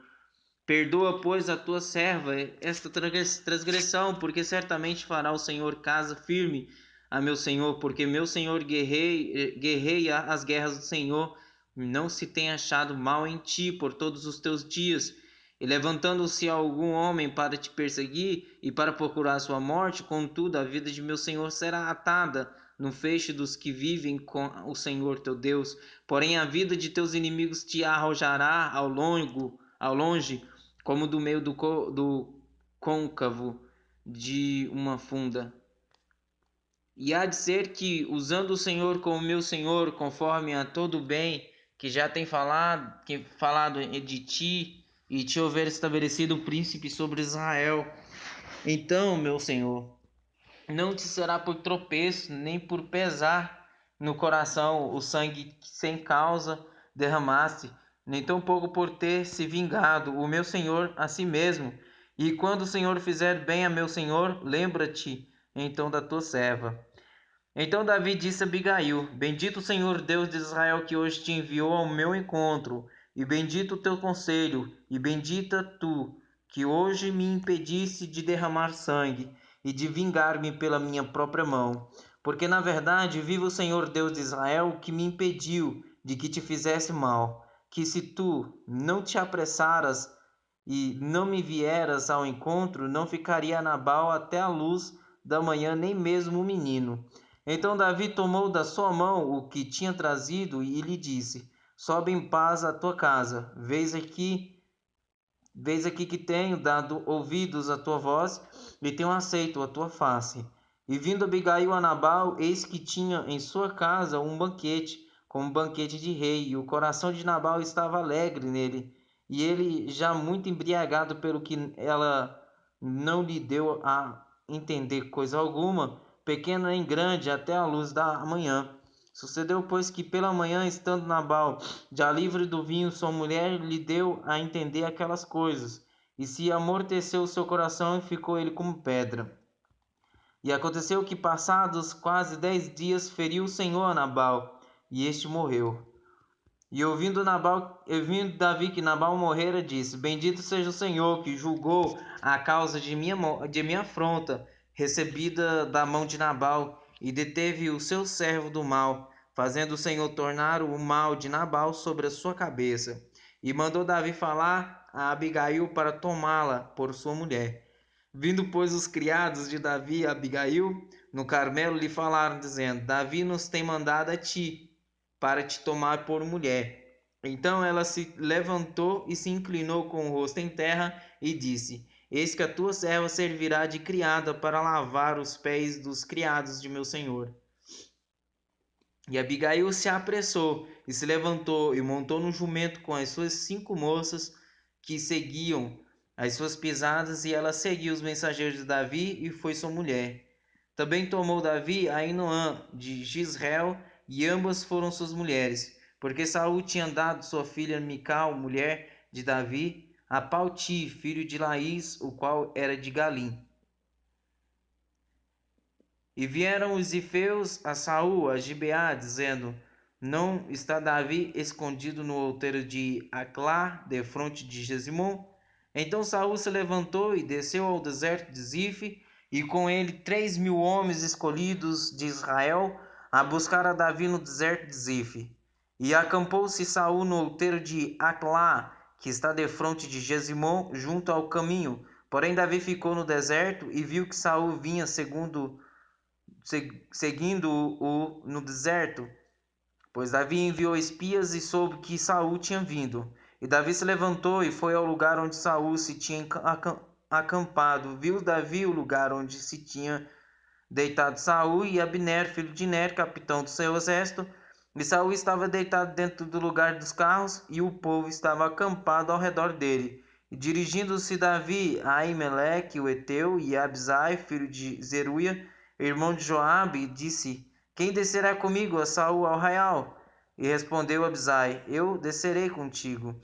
Perdoa, pois, a tua serva esta transgressão, porque certamente fará o Senhor casa firme a meu senhor, porque meu senhor guerreia as guerras do Senhor, não se tem achado mal em ti por todos os teus dias. E levantando-se algum homem para te perseguir e para procurar a sua morte, contudo a vida de meu senhor será atada no feixe dos que vivem com o Senhor teu Deus. Porém a vida de teus inimigos te arrojará ao longe, como do meio do côncavo de uma funda. E há de ser que, usando o Senhor como meu Senhor, conforme a todo o bem que já tem falado de ti, e te houver estabelecido príncipe sobre Israel, então, meu Senhor, não te será por tropeço, nem por pesar no coração o sangue que sem causa derramaste, nem tampouco por ter se vingado o meu senhor a si mesmo. E quando o Senhor fizer bem a meu senhor, lembra-te então da tua serva. Então Davi disse a Abigail: bendito o Senhor Deus de Israel, que hoje te enviou ao meu encontro, e bendito o teu conselho, e bendita tu, que hoje me impediste de derramar sangue e de vingar-me pela minha própria mão. Porque na verdade vive o Senhor Deus de Israel, que me impediu de que te fizesse mal, que se tu não te apressaras e não me vieras ao encontro, não ficaria Nabal até a luz da manhã, nem mesmo o menino. Então Davi tomou da sua mão o que tinha trazido e lhe disse: Sobe em paz à tua casa. Vês aqui que tenho dado ouvidos à tua voz e tenho aceito a tua face. E vindo Abigail a Nabal, eis que tinha em sua casa um banquete, como um banquete de rei, e o coração de Nabal estava alegre nele, e ele já muito embriagado pelo que ela não lhe deu a entender coisa alguma, pequena nem grande, até a luz da manhã. Sucedeu, pois, que pela manhã, estando Nabal já livre do vinho, sua mulher lhe deu a entender aquelas coisas, e se amorteceu o seu coração e ficou ele como pedra. E aconteceu que, passados quase 10 dias, feriu o Senhor a Nabal, e este morreu. E ouvindo Davi que Nabal morrera, disse: Bendito seja o Senhor, que julgou a causa de minha afronta, recebida da mão de Nabal, e deteve o seu servo do mal, fazendo o Senhor tornar o mal de Nabal sobre a sua cabeça. E mandou Davi falar a Abigail para tomá-la por sua mulher. Vindo, pois, os criados de Davi a Abigail, no Carmelo, lhe falaram, dizendo: Davi nos tem mandado a ti, para te tomar por mulher. Então ela se levantou e se inclinou com o rosto em terra e disse: Eis que a tua serva servirá de criada para lavar os pés dos criados de meu senhor. E Abigail se apressou e se levantou e montou no jumento com as suas 5 moças que seguiam as suas pisadas, e ela seguiu os mensageiros de Davi e foi sua mulher. Também tomou Davi a Ainoã de Jezreel, e ambas foram suas mulheres, porque Saul tinha dado sua filha Mical, mulher de Davi, a Palti, filho de Laís, o qual era de Galim. E vieram os ifeus a Saul, a Gibeá, dizendo: Não está Davi escondido no outeiro de Aclá, defronte de Gesimon? Então Saul se levantou e desceu ao deserto de Zife, e com ele 3.000 homens escolhidos de Israel, a buscar a Davi no deserto de Zife. E acampou-se Saul no outeiro de Aclá, que está defronte de Gesimon, junto ao caminho. Porém Davi ficou no deserto e viu que Saul vinha seguindo-o no deserto, pois Davi enviou espias e soube que Saul tinha vindo. E Davi se levantou e foi ao lugar onde Saul se tinha acampado. Viu Davi o lugar onde se tinha deitado Saul e Abner, filho de Ner, capitão do seu exército. E Saul estava deitado dentro do lugar dos carros, e o povo estava acampado ao redor dele. E dirigindo-se Davi a Aimeleque, o Eteu, e a Abisai, filho de Zeruia, irmão de Joabe, disse: Quem descerá comigo a Saul ao arraial? E respondeu Abisai: Eu descerei contigo.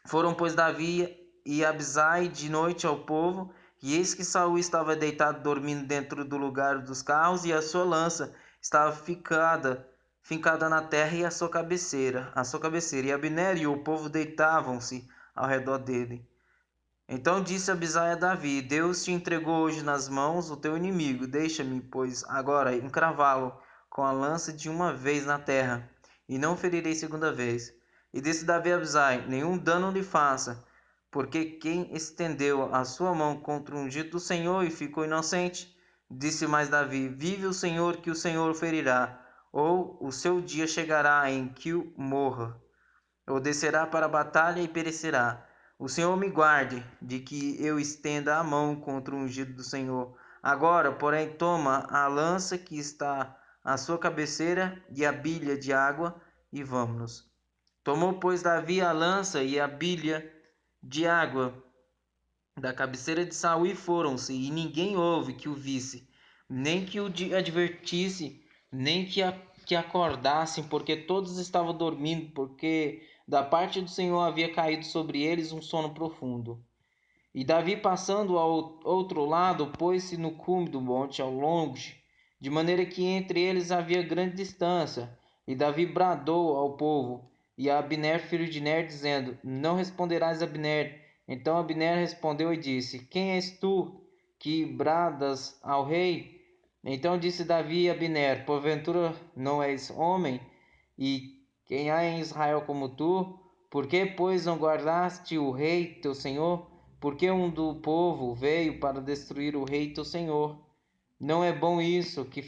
Foram, pois, Davi e Abisai de noite ao povo, e eis que Saul estava deitado dormindo dentro do lugar dos carros, e a sua lança estava fincada na terra e a sua cabeceira, e Abner e o povo deitavam-se ao redor dele. Então disse Abisai a Davi: Deus te entregou hoje nas mãos o teu inimigo. Deixa-me, pois, agora encravá-lo com a lança de uma vez na terra, e não ferirei segunda vez. E disse Davi a Abisai: Nenhum dano lhe faça, porque quem estendeu a sua mão contra o ungido do Senhor e ficou inocente? Disse mais Davi: Vive o Senhor, que o Senhor o ferirá, ou o seu dia chegará em que o morra, ou descerá para a batalha e perecerá. O Senhor me guarde de que eu estenda a mão contra o ungido do Senhor. Agora, porém, toma a lança que está à sua cabeceira e a bilha de água, e vamos-nos. Tomou, pois, Davi a lança e a bilha de água da cabeceira de Saul, e foram-se, e ninguém houve que o visse, nem que o advertisse, nem que acordassem, porque todos estavam dormindo, porque da parte do Senhor havia caído sobre eles um sono profundo. E Davi, passando ao outro lado, pôs-se no cume do monte ao longe, de maneira que entre eles havia grande distância. E Davi bradou ao povo e a Abner, filho de Ner, dizendo: Não responderás, Abner. Então Abner respondeu e disse: Quem és tu que bradas ao rei? Então disse Davi a Abner: Porventura não és homem? E quem há em Israel como tu? Por que, pois, não guardaste o rei teu senhor? Porque um do povo veio para destruir o rei teu senhor. Não é bom isso que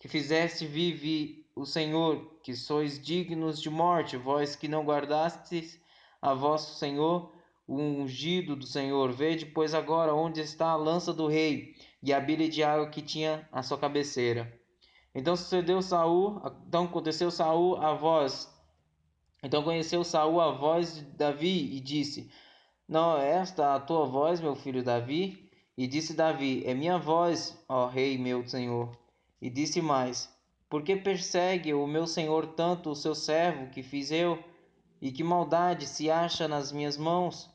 fizeste vive o Senhor, que sois dignos de morte, vós que não guardastes a vosso Senhor, o ungido do Senhor. Vede, pois, agora onde está a lança do rei e a bilha de água que tinha à sua cabeceira. Então aconteceu Saul a voz. Então conheceu Saul a voz de Davi e disse: Não é esta a tua voz, meu filho Davi? E disse Davi: É minha voz, ó rei meu senhor. E disse mais: Por que persegue o meu senhor tanto o seu servo que fiz eu? E que maldade se acha nas minhas mãos?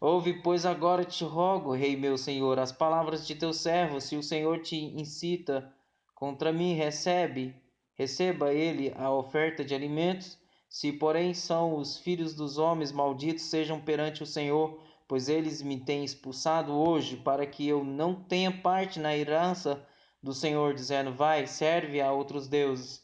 Ouve, pois, agora te rogo, rei meu senhor, as palavras de teu servo. Se o Senhor te incita contra mim, receba ele a oferta de alimentos. Se, porém, são os filhos dos homens malditos, sejam perante o Senhor, pois eles me têm expulsado hoje, para que eu não tenha parte na herança do Senhor, dizendo: Vai, serve a outros deuses.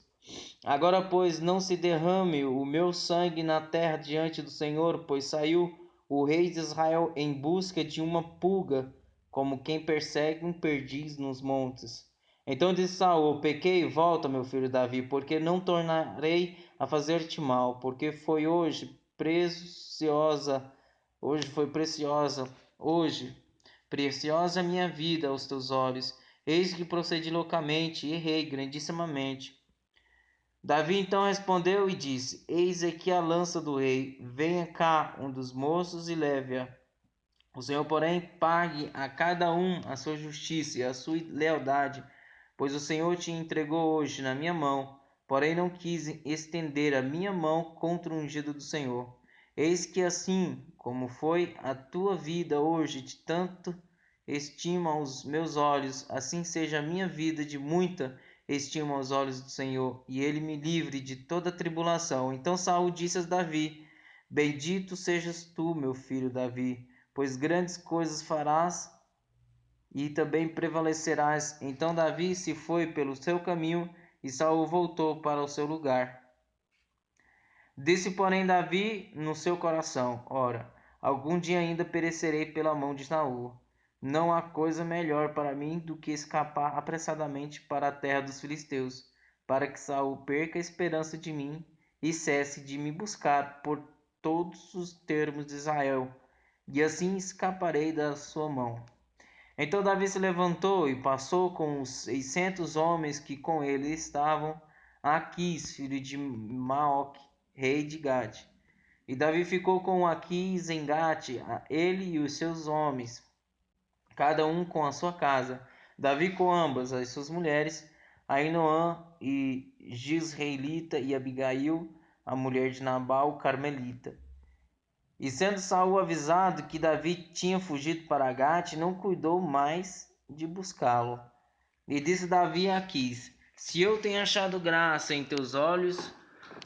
Agora, pois, não se derrame o meu sangue na terra diante do Senhor, pois saiu o rei de Israel em busca de uma pulga, como quem persegue um perdiz nos montes. Então disse Saul: Pequei, volta, meu filho Davi, porque não tornarei a fazer-te mal, porque hoje preciosa a minha vida aos teus olhos. Eis que procedi loucamente e errei grandissimamente. Davi então respondeu e disse: Eis aqui a lança do rei, venha cá um dos moços e leve-a. O Senhor, porém, pague a cada um a sua justiça e a sua lealdade, pois o Senhor te entregou hoje na minha mão, porém não quis estender a minha mão contra o ungido do Senhor. Eis que assim como foi a tua vida hoje, de tanto estima aos meus olhos, assim seja a minha vida de muita estima aos olhos do Senhor, e ele me livre de toda tribulação. Então Saul disse a Davi: Bendito sejas tu, meu filho Davi, pois grandes coisas farás e também prevalecerás. Então Davi se foi pelo seu caminho e Saul voltou para o seu lugar. Disse, porém, Davi no seu coração: Ora, algum dia ainda perecerei pela mão de Saul. Não há coisa melhor para mim do que escapar apressadamente para a terra dos filisteus, para que Saul perca a esperança de mim e cesse de me buscar por todos os termos de Israel, e assim escaparei da sua mão. Então Davi se levantou e passou com os 600 homens que com ele estavam a Aquis, filho de Maoque, rei de Gade. E Davi ficou com Aquis em Gate, ele e os seus homens, cada um com a sua casa. Davi com ambas as suas mulheres, Ainoã e Gisreelita, e Abigail, a mulher de Nabal, Carmelita. E sendo Saul avisado que Davi tinha fugido para Gate, não cuidou mais de buscá-lo. E disse Davi a Aquis: Se eu tenho achado graça em teus olhos,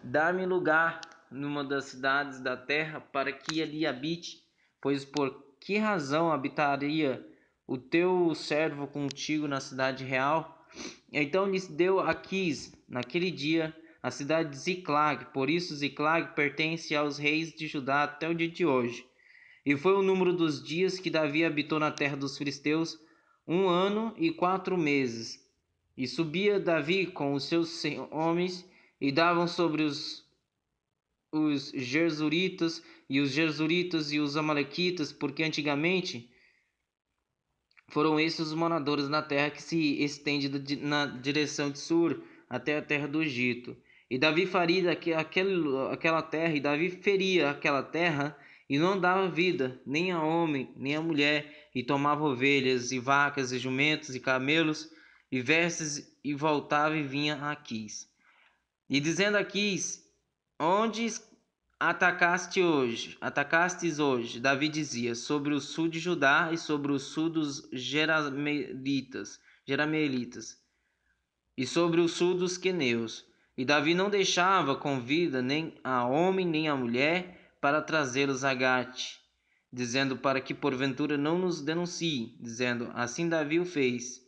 dá-me lugar numa das cidades da terra para que ali habite, pois por que razão habitaria o teu servo contigo na cidade real? Então lhes deu Aquis naquele dia a cidade de Ziclag, por isso Ziclag pertence aos reis de Judá até o dia de hoje. E foi o número dos dias que Davi habitou na terra dos filisteus, 1 ano e 4 meses. E subia Davi com os seus homens e davam sobre os Gersuritas e os Amalequitas, porque antigamente foram esses os moradores na terra que se estende na direção de Sur até a terra do Egito. E Davi feria aquela terra, e Davi feria aquela terra, e não dava vida, nem a homem, nem a mulher, e tomava ovelhas, e vacas, e jumentos, e camelos, e vestes, e voltava e vinha a Aquis. E dizendo a Aquis: Onde atacastes hoje? Davi dizia: Sobre o sul de Judá e sobre o sul dos Jerameelitas, e sobre o sul dos queneus. E Davi não deixava com vida nem a homem nem a mulher para trazê-los a Gate, dizendo: Para que porventura não nos denuncie, dizendo: Assim Davi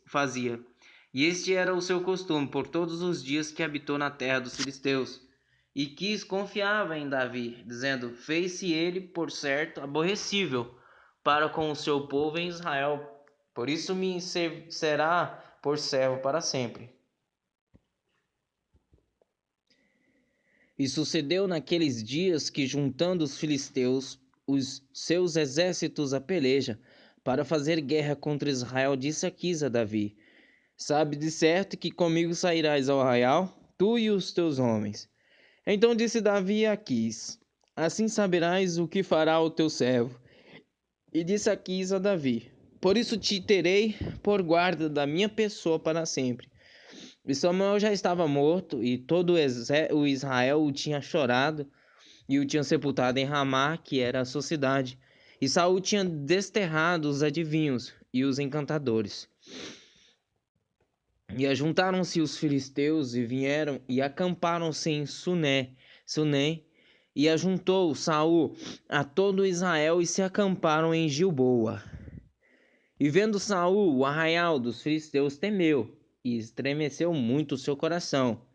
fazia. E este era o seu costume por todos os dias que habitou na terra dos filisteus. e Quis confiava em Davi, dizendo: Fez-se ele, por certo, aborrecível para com o seu povo em Israel, por isso me será por servo para sempre. E sucedeu naqueles dias que, juntando os filisteus, os seus exércitos à peleja, para fazer guerra contra Israel, disse Aquis a Davi: Sabe de certo que comigo sairás ao arraial, tu e os teus homens. Então disse Davi a Aquis: Assim saberás o que fará o teu servo. E disse Aquis a Davi: Por isso te terei por guarda da minha pessoa para sempre. E Samuel já estava morto, e todo o Israel o tinha chorado, e o tinha sepultado em Ramá, que era a sua cidade. E Saul tinha desterrado os adivinhos e os encantadores. E ajuntaram-se os filisteus e vieram e acamparam-se em Sunem, e ajuntou Saul a todo Israel e se acamparam em Gilboa. E vendo Saul o arraial dos filisteus, temeu e estremeceu muito o seu coração.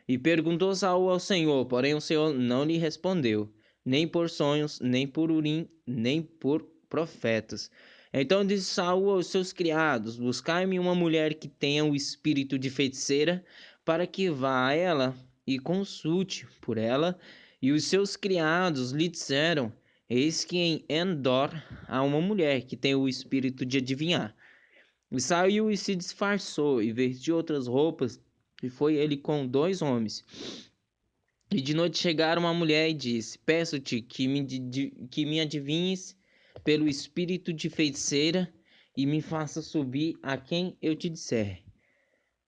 E perguntou Saul ao Senhor, porém o Senhor não lhe respondeu, nem por sonhos, nem por Urim, nem por profetas. Então disse Saul aos seus criados: Buscai-me uma mulher que tenha o espírito de feiticeira, para que vá a ela e consulte por ela. E os seus criados lhe disseram: Eis que em Endor há uma mulher que tem o espírito de adivinhar. E saiu e se disfarçou e vestiu outras roupas, e foi ele com 2 homens. E de noite chegaram uma mulher e disse: Peço-te que me adivinhes pelo espírito de feiticeira e me faça subir a quem eu te disser.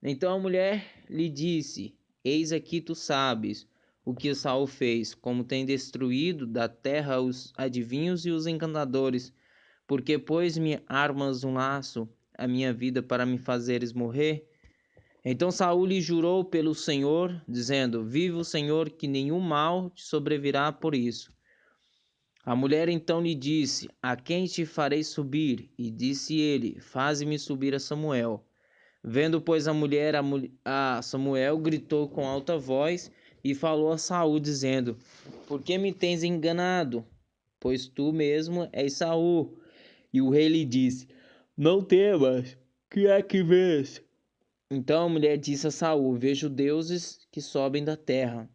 Então a mulher lhe disse: Eis aqui tu sabes o que Saul fez, como tem destruído da terra os adivinhos e os encantadores, porque pôs-me armas um laço a minha vida para me fazeres morrer. Então Saul lhe jurou pelo Senhor, dizendo: Vive o Senhor, que nenhum mal te sobrevirá por isso. A mulher então lhe disse: A quem te farei subir? E disse ele: Faze-me subir a Samuel. Vendo, pois, a mulher a Samuel, gritou com alta voz e falou a Saul, dizendo: Por que me tens enganado? Pois tu mesmo és Saul. E o rei lhe disse: Não temas, que é que vês? Então a mulher disse a Saul: Vejo deuses que sobem da terra.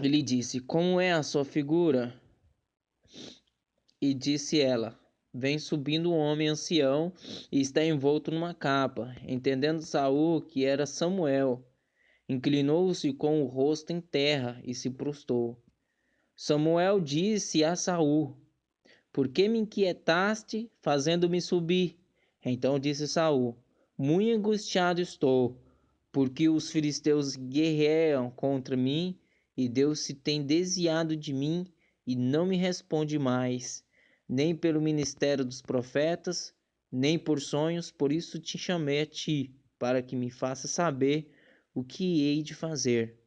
Ele disse: Como é a sua figura? E disse ela: Vem subindo um homem ancião e está envolto numa capa. Entendendo Saul que era Samuel, inclinou-se com o rosto em terra e se prostrou. Samuel disse a Saul: Por que me inquietaste, fazendo-me subir? Então disse Saul: Muito angustiado estou, porque os filisteus guerreiam contra mim, e Deus se tem desviado de mim e não me responde mais, nem pelo ministério dos profetas, nem por sonhos. Por isso te chamei a ti, para que me faças saber o que hei de fazer.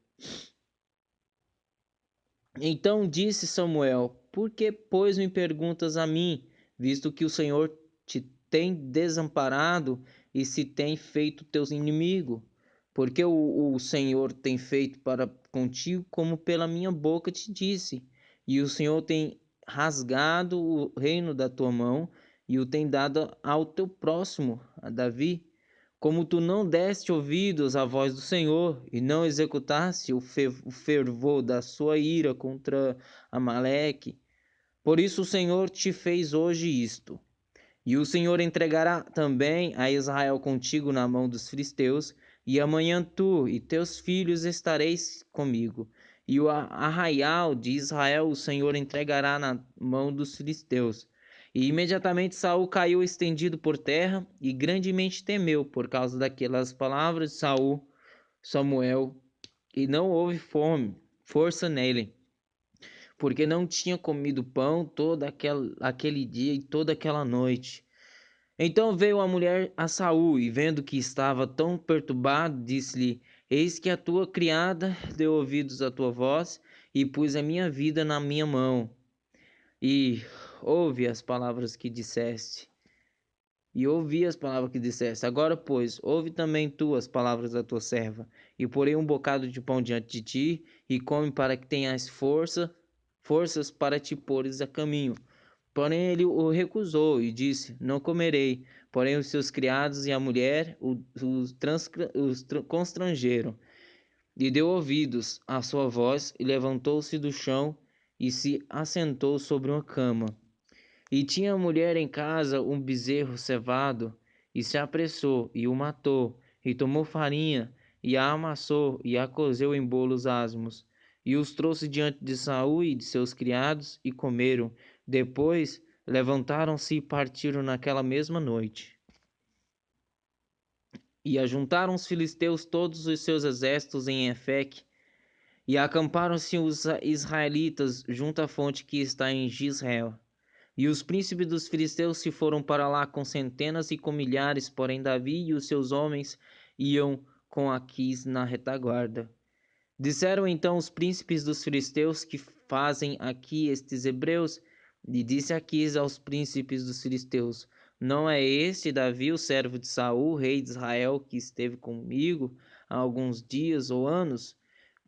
Então disse Samuel: Por que, pois, me perguntas a mim, visto que o Senhor te tem desamparado e se tem feito teu inimigo? Porque o Senhor tem feito para contigo como pela minha boca te disse, e o Senhor tem rasgado o reino da tua mão e o tem dado ao teu próximo, a Davi. Como tu não deste ouvidos à voz do Senhor e não executaste o fervor da sua ira contra Amaleque, por isso o Senhor te fez hoje isto. E o Senhor entregará também a Israel contigo na mão dos filisteus, e amanhã tu e teus filhos estareis comigo. E o arraial de Israel o Senhor entregará na mão dos filisteus. E imediatamente Saul caiu estendido por terra e grandemente temeu por causa daquelas palavras de Samuel, e não houve força nele, porque não tinha comido pão todo aquele dia e toda aquela noite. Então veio a mulher a Saul, e vendo que estava tão perturbado, disse-lhe: Eis que a tua criada deu ouvidos à tua voz, e pus a minha vida na minha mão. E ouve as palavras que disseste. e ouvi as palavras que disseste. Agora, pois, ouve também tu as palavras da tua serva, e porei um bocado de pão diante de ti, e come para que tenhas forças para te pôres a caminho. Porém ele o recusou e disse: Não comerei. Porém os seus criados e a mulher constrangeram. E deu ouvidos à sua voz, e levantou-se do chão, e se assentou sobre uma cama. E tinha a mulher em casa um bezerro cevado, e se apressou, e o matou, e tomou farinha, e a amassou, e a cozeu em bolos asmos, e os trouxe diante de Saul e de seus criados, e comeram. Depois levantaram-se e partiram naquela mesma noite. E ajuntaram os filisteus todos os seus exércitos em Efeque, e acamparam-se os israelitas junto à fonte que está em Gisrael. E os príncipes dos filisteus se foram para lá com centenas e com milhares, porém Davi e os seus homens iam com Aquis na retaguarda. Disseram então os príncipes dos filisteus: que fazem aqui estes hebreus? E disse Aquis aos príncipes dos filisteus: Não é este Davi, o servo de Saul, rei de Israel, que esteve comigo há alguns dias ou anos?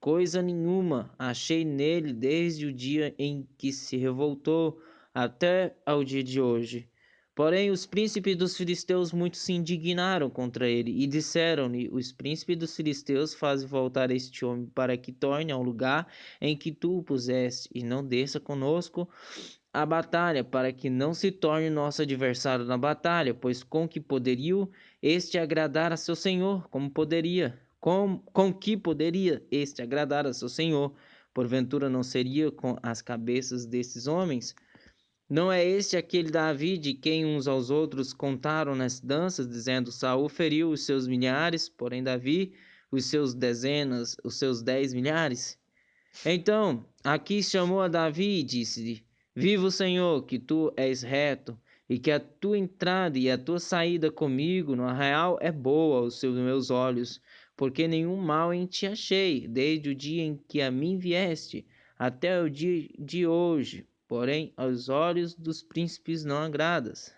Coisa nenhuma achei nele desde o dia em que se revoltou até ao dia de hoje. Porém, os príncipes dos filisteus muito se indignaram contra ele e disseram-lhe: Os príncipes dos filisteus fazem voltar este homem para que torne ao lugar em que tu o puseste e não desça conosco a batalha, para que não se torne nosso adversário na batalha, pois com que poderia este agradar a seu senhor? Com que poderia este agradar a seu senhor? Porventura não seria com as cabeças desses homens? Não é este aquele Davi de quem uns aos outros contaram nas danças, dizendo: Saul feriu os seus milhares, porém Davi os seus dezenas, os seus 10 milhares? Então Aquis chamou a Davi e disse-lhe: Viva o Senhor, que tu és reto, e que a tua entrada e a tua saída comigo no arraial é boa aos meus olhos, porque nenhum mal em ti achei, desde o dia em que a mim vieste, até o dia de hoje. Porém, aos olhos dos príncipes não agradas.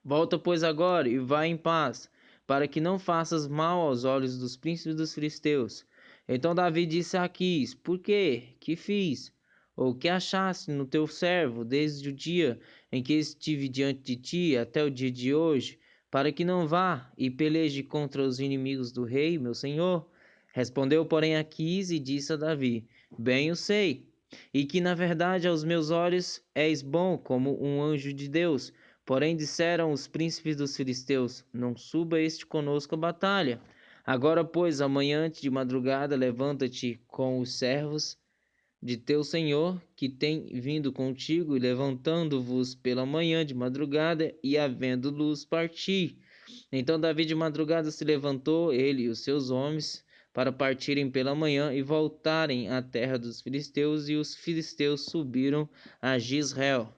Volta, pois, agora e vai em paz, para que não faças mal aos olhos dos príncipes dos filisteus. Então Davi disse a Aquis: Por quê? Que fiz? Ou que achaste no teu servo desde o dia em que estive diante de ti até o dia de hoje, para que não vá e peleje contra os inimigos do rei, meu senhor? Respondeu, porém, Aquis e disse a Davi: Bem o sei, e que na verdade aos meus olhos és bom como um anjo de Deus. Porém disseram os príncipes dos filisteus: Não suba este conosco a batalha. Agora, pois, amanhã antes de madrugada, levanta-te com os servos de teu senhor, que tem vindo contigo, e levantando-vos pela manhã de madrugada, e havendo luz, partir. Então Davi de madrugada se levantou, ele e os seus homens, para partirem pela manhã e voltarem à terra dos filisteus, e os filisteus subiram a Gisrael.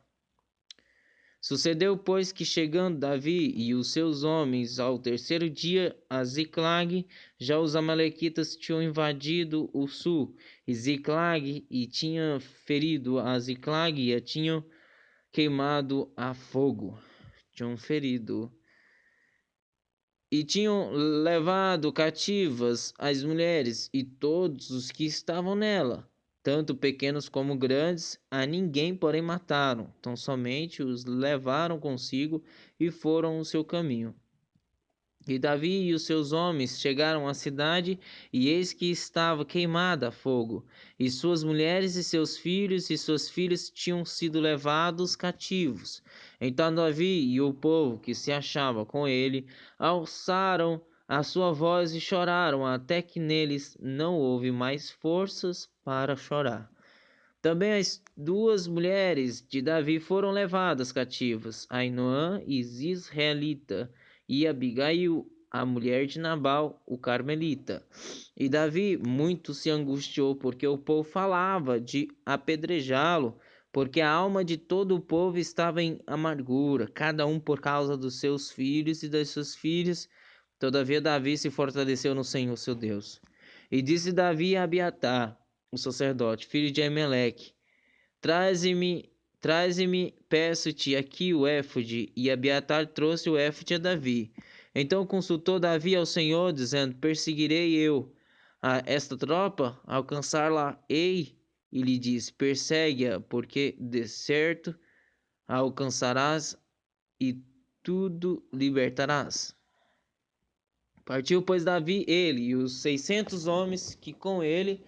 Sucedeu, pois, que chegando Davi e os seus homens ao terceiro dia a Ziclag, já os amalequitas tinham invadido o sul, e Ziclag, e tinham ferido a Ziclag, e a tinham queimado a fogo. Tinham ferido. E tinham levado cativas as mulheres e todos os que estavam nela, tanto pequenos como grandes, a ninguém, porém, mataram. Então somente os levaram consigo e foram o seu caminho. E Davi e os seus homens chegaram à cidade, e eis que estava queimada a fogo, e suas mulheres e seus filhos e suas filhas tinham sido levados cativos. Então Davi e o povo que se achava com ele alçaram a sua voz e choraram, até que neles não houve mais forças para chorar. Também as duas mulheres de Davi foram levadas cativas, Ainoã e Zisraelita, e Abigail, a mulher de Nabal, o carmelita. E Davi muito se angustiou, porque o povo falava de apedrejá-lo, porque a alma de todo o povo estava em amargura, cada um por causa dos seus filhos e das suas filhas. Todavia Davi se fortaleceu no Senhor seu Deus. E disse Davi a Abiatar, o sacerdote, filho de Ameleque: Traze-me, peço-te, aqui o éfode. E Abiatar trouxe o éfode a Davi. Então consultou Davi ao Senhor, dizendo: Perseguirei eu a esta tropa, alcançar-la-ei? E lhe disse: Persegue-a, porque de certo a alcançarás e tudo libertarás. Partiu, pois, Davi, ele e os 600 homens que com ele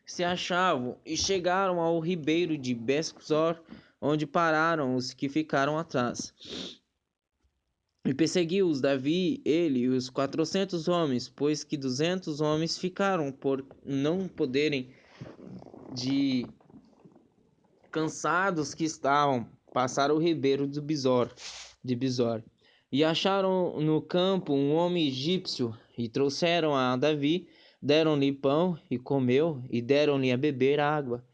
se achavam, e chegaram ao ribeiro de Besor, onde pararam os que ficaram atrás. E perseguiu-os Davi, ele e os 400 homens, pois que 200 homens ficaram por não poderem, de cansados que estavam, passar o ribeiro de Besor. E acharam no campo um homem egípcio, e trouxeram a Davi, deram-lhe pão, e comeu, e deram-lhe a beber água.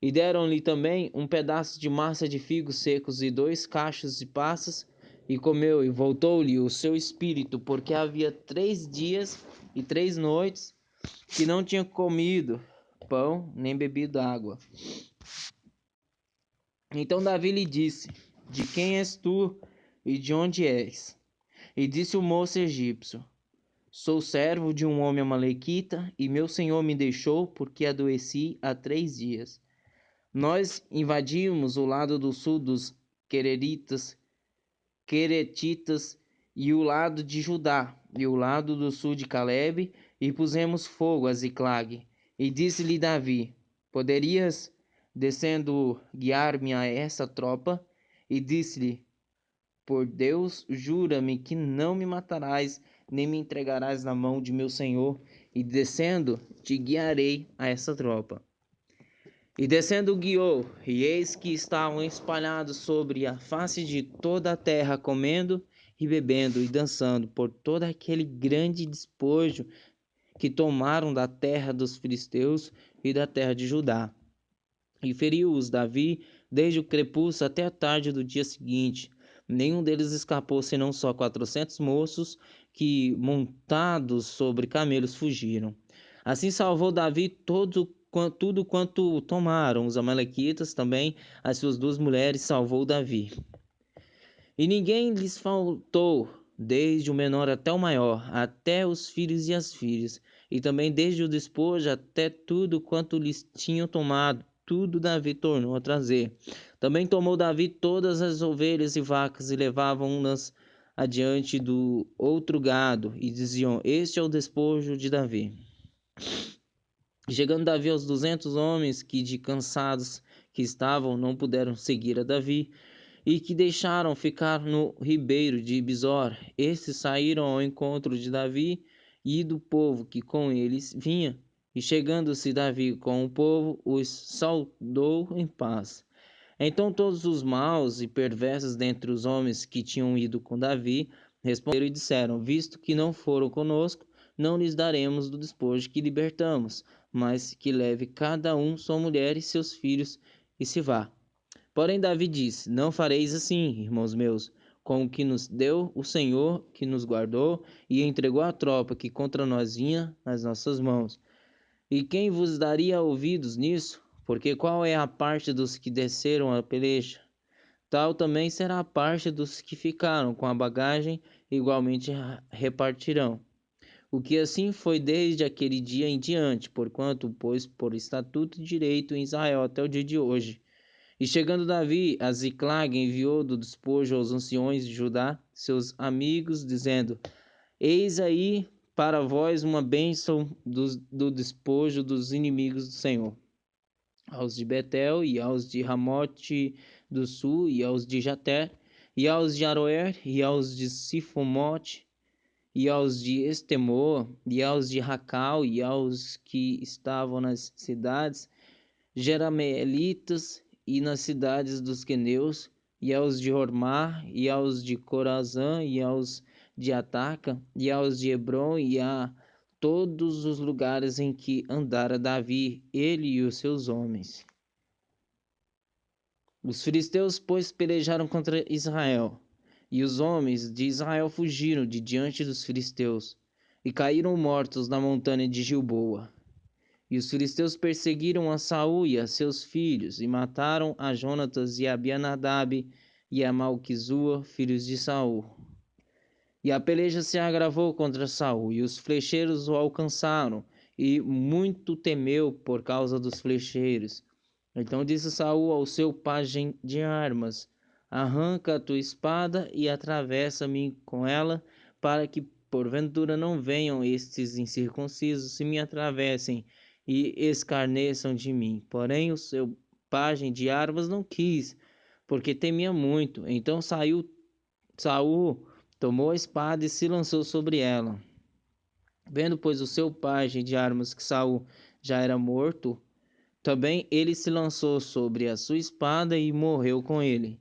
E deram-lhe também um pedaço de massa de figos secos e 2 cachos de passas, e comeu, e voltou-lhe o seu espírito, porque havia 3 dias e 3 noites que não tinha comido pão, nem bebido água. Então Davi lhe disse: De quem és tu, e de onde és? E disse o moço egípcio: Sou servo de um homem amalequita, e meu senhor me deixou, porque adoeci há 3 dias. Nós invadimos o lado do sul dos Queretitas, e o lado de Judá, e o lado do sul de Calebe, e pusemos fogo a Ziclag. E disse-lhe Davi: Poderias, descendo, guiar-me a essa tropa? E disse-lhe: Por Deus, jura-me que não me matarás, nem me entregarás na mão de meu senhor, e descendo, te guiarei a essa tropa. E descendo guiou, e eis que estavam espalhados sobre a face de toda a terra, comendo e bebendo e dançando por todo aquele grande despojo que tomaram da terra dos filisteus e da terra de Judá. E feriu-os Davi desde o crepúsculo até a tarde do dia seguinte. Nenhum deles escapou, senão só 400 moços que, montados sobre camelos, fugiram. Assim salvou Davi tudo quanto tomaram. Os amalequitas também, as suas 2 mulheres, salvou Davi. E ninguém lhes faltou, desde o menor até o maior, até os filhos e as filhas, e também desde o despojo até tudo quanto lhes tinham tomado, tudo Davi tornou a trazer. Também tomou Davi todas as ovelhas e vacas, e levavam-nas adiante do outro gado, e diziam: Este é o despojo de Davi. Chegando Davi aos 200 homens que de cansados que estavam não puderam seguir a Davi, e que deixaram ficar no ribeiro de Besor, estes saíram ao encontro de Davi e do povo que com eles vinha. E chegando-se Davi com o povo, os saudou em paz. Então todos os maus e perversos dentre os homens que tinham ido com Davi responderam e disseram: Visto que não foram conosco, não lhes daremos do despojo que libertamos, mas que leve cada um sua mulher e seus filhos e se vá. Porém Davi disse: Não fareis assim, irmãos meus, com o que nos deu o Senhor, que nos guardou e entregou a tropa que contra nós vinha nas nossas mãos. E quem vos daria ouvidos nisso? Porque qual é a parte dos que desceram a peleja? Tal também será a parte dos que ficaram com a bagagem, igualmente repartirão. O que assim foi desde aquele dia em diante, porquanto pôs por estatuto e direito em Israel até o dia de hoje. E chegando Davi a Ziclag, enviou do despojo aos anciões de Judá, seus amigos, dizendo: Eis aí para vós uma bênção do despojo dos inimigos do Senhor. Aos de Betel, e aos de Ramote do sul, e aos de Jaté, e aos de Aroer, e aos de Sifomote, e aos de Estemoa, e aos de Racal, e aos que estavam nas cidades Jerameelitas, e nas cidades dos queneus, e aos de Hormá, e aos de Corazã, e aos de Ataca, e aos de Hebron, e a todos os lugares em que andara Davi, ele e os seus homens. Os filisteus, pois, pelejaram contra Israel, e os homens de Israel fugiram de diante dos filisteus, e caíram mortos na montanha de Gilboa. E os filisteus perseguiram a Saul e a seus filhos, e mataram a Jonatas e a Abinadab e a Malquizua, filhos de Saul. E a peleja se agravou contra Saul, e os flecheiros o alcançaram, e muito temeu por causa dos flecheiros. Então disse Saul ao seu pajem de armas: Arranca a tua espada e atravessa-me com ela, para que porventura não venham estes incircuncisos e me atravessem e escarneçam de mim. Porém o seu pajem de armas não quis, porque temia muito. Então saiu Saul, tomou a espada e se lançou sobre ela. Vendo, pois, o seu pajem de armas que Saul já era morto, também ele se lançou sobre a sua espada e morreu com ele.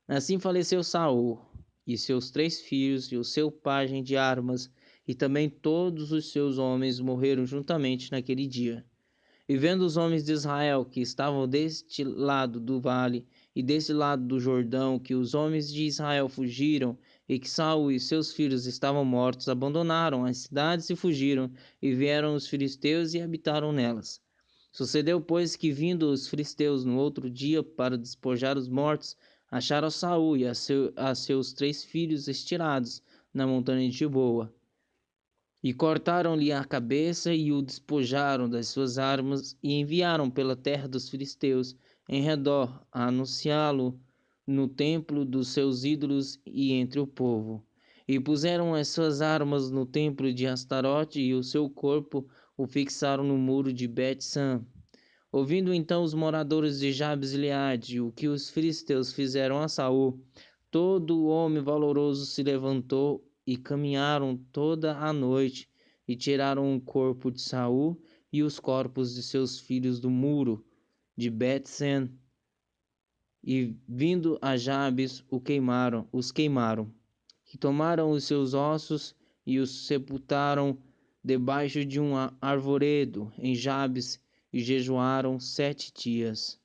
Assim faleceu Saul, e seus 3 filhos, e o seu pajem de armas, e também todos os seus homens morreram juntamente naquele dia. E vendo os homens de Israel que estavam deste lado do vale e deste lado do Jordão, que os homens de Israel fugiram, e que Saul e seus filhos estavam mortos, abandonaram as cidades e fugiram, e vieram os filisteus e habitaram nelas. Sucedeu, pois, que vindo os filisteus no outro dia para despojar os mortos, acharam Saul e a seus 3 filhos estirados na montanha de Gilboa. E cortaram-lhe a cabeça e o despojaram das suas armas e enviaram pela terra dos filisteus em redor a anunciá-lo no templo dos seus ídolos e entre o povo. E puseram as suas armas no templo de Astarote e o seu corpo o fixaram no muro de Bet-San. Ouvindo então os moradores de Jabes Gileade o que os filisteus fizeram a Saul, todo homem valoroso se levantou e caminharam toda a noite e tiraram o corpo de Saul e os corpos de seus filhos do muro de Bet-Sen e vindo a Jabes os queimaram e tomaram os seus ossos e os sepultaram debaixo de um arvoredo em Jabes e jejuaram 7 dias.